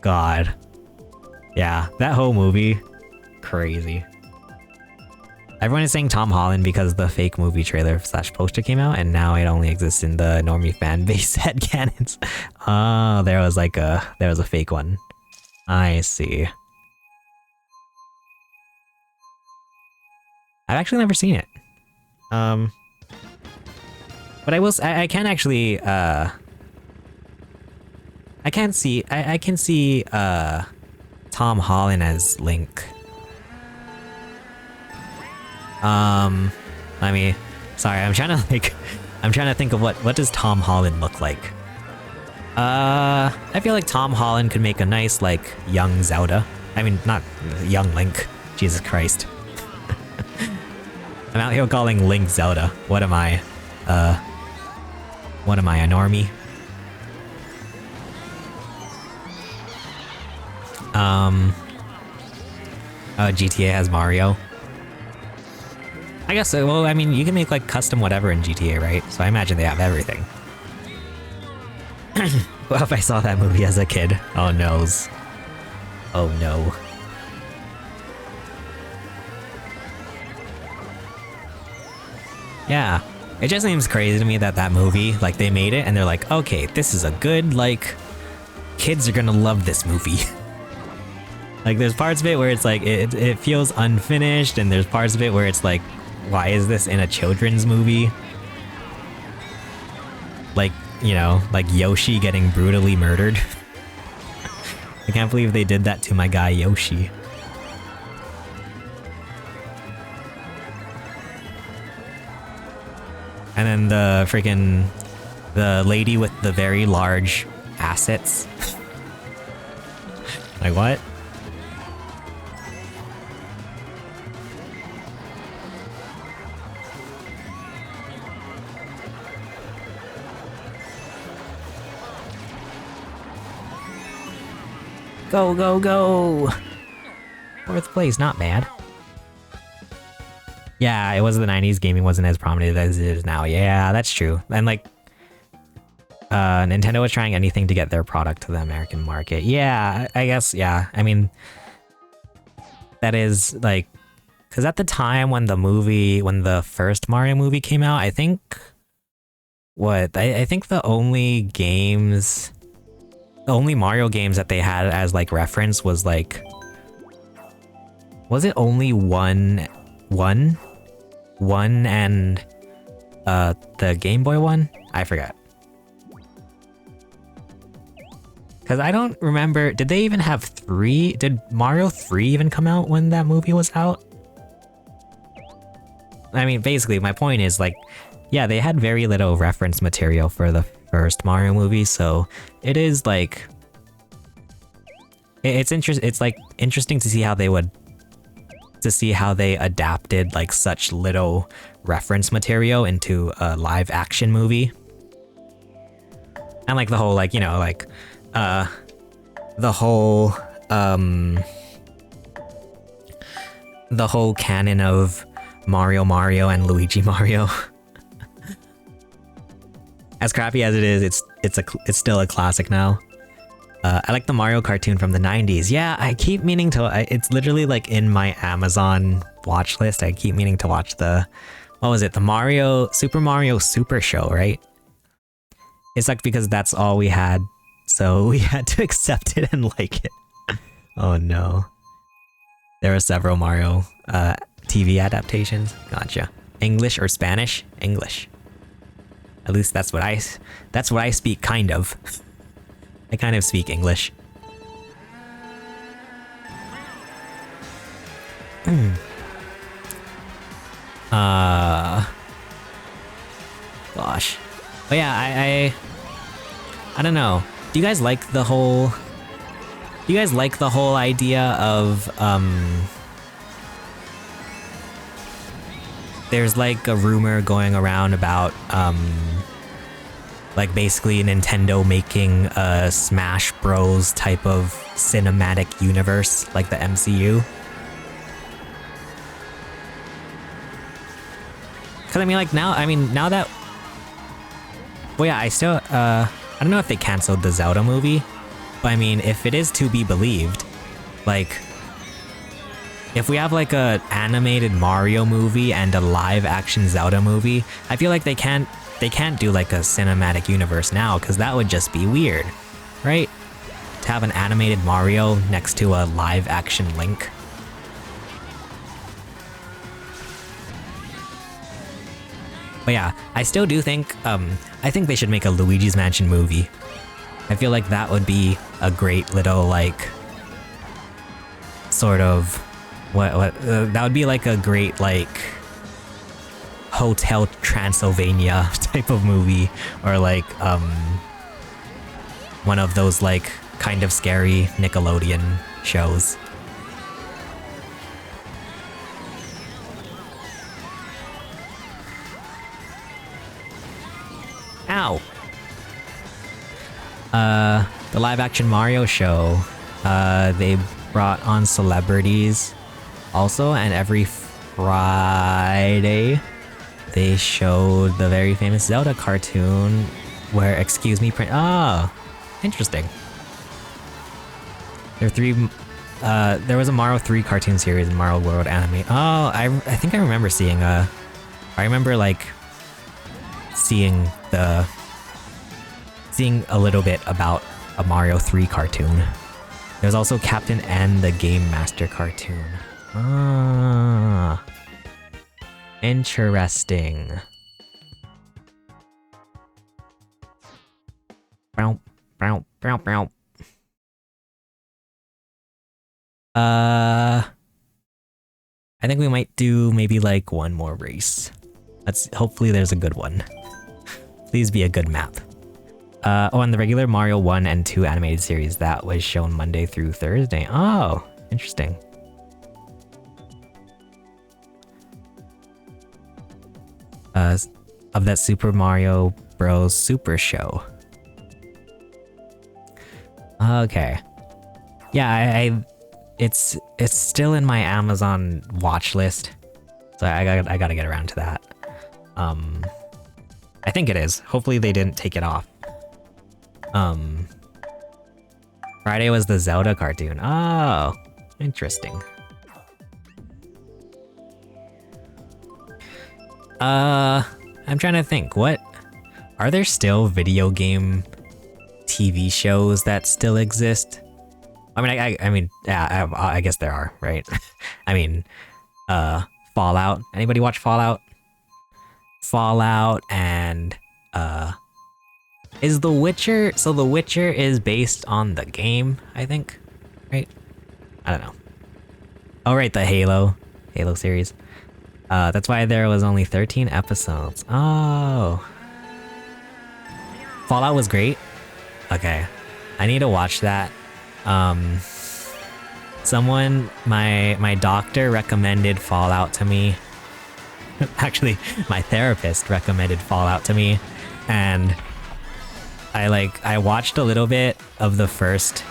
[SPEAKER 1] God. Yeah, that whole movie, crazy. Everyone is saying Tom Holland because the fake movie trailer / poster came out, and now it only exists in the normie fan base headcanons. Oh, there was a fake one. I see. I've actually never seen it. But I can actually, I can see Tom Holland as Link. Sorry, I'm trying to think of what does Tom Holland look like? I feel like Tom Holland could make a nice, like, young Zelda. I mean, not young Link. Jesus Christ. I'm out here calling Link Zelda. What am I? A normie? GTA has Mario. I guess so. Well, I mean, you can make like custom whatever in GTA, right? So I imagine they have everything. Well, if I saw that movie as a kid, oh noes. Oh no. Yeah, it just seems crazy to me that that movie, like they made it and they're like, okay, this is a good, like, kids are gonna love this movie. Like there's parts of it where it's like, it feels unfinished, and there's parts of it where it's like, why is this in a children's movie? Like, you know, like Yoshi getting brutally murdered. I can't believe they did that to my guy Yoshi. And then the lady with the very large assets. Like what? Go, go, go! 4th place, not bad. Yeah, it was the 90s, gaming wasn't as prominent as it is now. Yeah, that's true. And like, Nintendo was trying anything to get their product to the American market. Yeah, I guess, yeah. I mean, that is like, because at the time when the first Mario movie came out, I think, I think the only Mario games that they had as like reference was like, was it only one and the Game Boy one? I forgot. Because I don't remember, did they even have 3? Did Mario 3 even come out when that movie was out? I mean, basically, my point is like, yeah, they had very little reference material for the first Mario movie, so it is like, it's like interesting to see how they adapted like such little reference material into a live action movie. And like the whole, like, you know, like the whole the whole canon of Mario and Luigi Mario. As crappy as it is, it's still a classic now. I like the Mario cartoon from the 90s. Yeah, I keep meaning to. It's literally like in my Amazon watch list. I keep meaning to watch the, what was it? The Super Mario Super Show, right? It sucked because that's all we had, so we had to accept it and like it. Oh no. There are several Mario TV adaptations. Gotcha. English or Spanish? English. At least that's what I speak, kind of. I kind of speak English. Gosh. But yeah, I don't know. Do you guys like the whole idea of there's like a rumor going around about like basically Nintendo making a Smash Bros type of cinematic universe like the MCU? Cause I mean now that, well yeah, I don't know if they canceled the Zelda movie, but I mean if it is to be believed, like if we have like a animated Mario movie and a live action Zelda movie, I feel like they can't do like a cinematic universe now, because that would just be weird, right? To have an animated Mario next to a live action Link. But yeah, I still do think, I think they should make a Luigi's Mansion movie. I feel like that would be a great little like, sort of, that would be like a great like, Hotel Transylvania type of movie, or like one of those like kind of scary Nickelodeon shows. Ow! The live action Mario show, they brought on celebrities also, and every Friday they showed the very famous Zelda cartoon where Excuse Me Print. Oh, interesting. There was a Mario 3 cartoon series in Mario World Anime. Oh, I think I remember seeing I remember like seeing a little bit about a Mario 3 cartoon. There's also Captain N the Game Master cartoon. Ah. Interesting. Bow, bow, bow, bow. I think we might do maybe like one more race. Hopefully there's a good one. Please be a good map. And the regular Mario 1 and 2 animated series that was shown Monday through Thursday. Oh, interesting. Of that Super Mario Bros. Super Show. Okay. Yeah, it's still in my Amazon watch list, so I gotta get around to that. I think it is. Hopefully they didn't take it off. Friday was the Zelda cartoon. Oh, interesting. I'm trying to think, what are there still video game TV shows that still exist? I mean, yeah, I guess there are, right? I mean, Fallout. Anybody watch Fallout? Fallout and is The Witcher, so The Witcher is based on the game, I think, right? I don't know. Oh right, the Halo series. That's why there was only 13 episodes. Oh. Fallout was great? Okay. I need to watch that. My doctor recommended Fallout to me. Actually, my therapist recommended Fallout to me, and I watched a little bit of the first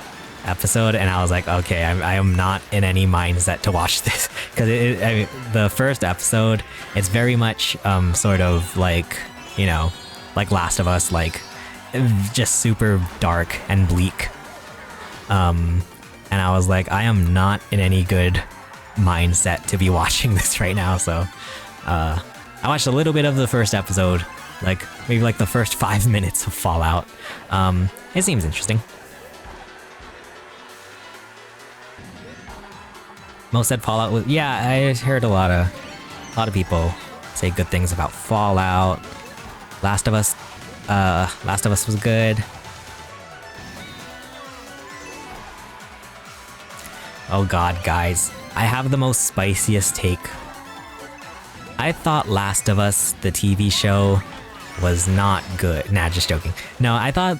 [SPEAKER 1] episode, and I was like, okay, I am not in any mindset to watch this because I mean, the first episode, it's very much sort of like, you know, like Last of Us, like just super dark and bleak. And I was like, I am not in any good mindset to be watching this right now, so I watched a little bit of the first episode, like maybe like the first 5 minutes of Fallout. It seems interesting. Most said Fallout was, yeah, I heard a lot of people say good things about Fallout. Last of Us was good. Oh god, guys, I have the most spiciest take. I thought Last of Us, the TV show, was not good. Nah, just joking. No, I thought,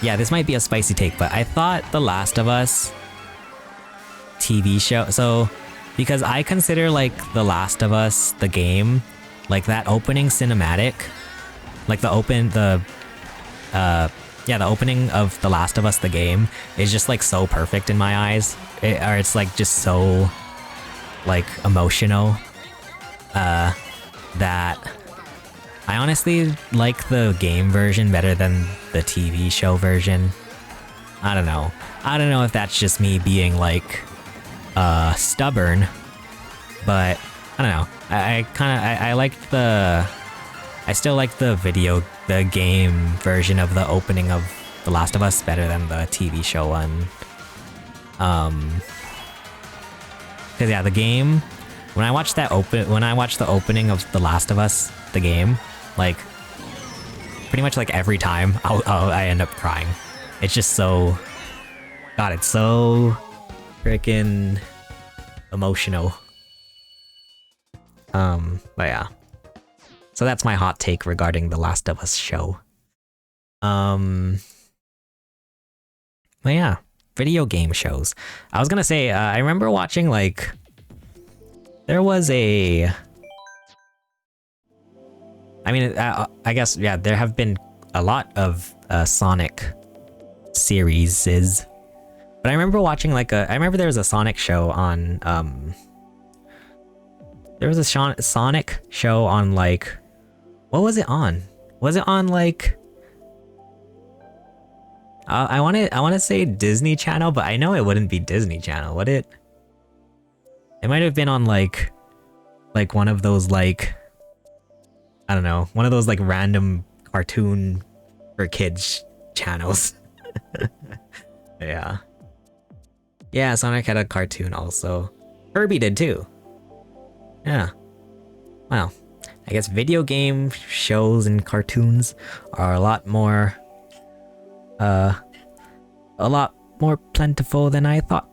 [SPEAKER 1] yeah, this might be a spicy take, but I thought The Last of Us TV show, so, because I consider, like, The Last of Us, the game, like, that opening cinematic, like, the opening of The Last of Us, the game, is just, like, so perfect in my eyes, or it's, like, just so, like, emotional, that I honestly like the game version better than the TV show version. I don't know. I don't know if that's just me being like stubborn, but I don't know. I liked I still like the game version of the opening of The Last of Us better than the TV show one. Cause yeah, the game, when I watched the opening of The Last of Us, the game, like, pretty much like every time I end up crying. It's just so, god, it's so freaking emotional. But yeah. So that's my hot take regarding The Last of Us show. But yeah, video game shows. I was gonna say, I remember watching, like, there was a, I mean, I guess, yeah, there have been a lot of Sonic series, but I remember watching like I remember there was a Sonic show on, there was a Sonic show on, like, what was it on? Was it on, like, I want to say Disney Channel, but I know it wouldn't be Disney Channel, would it? It might have been on, like one of those, like, I don't know, one of those, like, random cartoon for kids channels. Yeah. Yeah, Sonic had a cartoon also. Kirby did too. Yeah. Wow. I guess video game shows and cartoons are a lot more plentiful than I thought.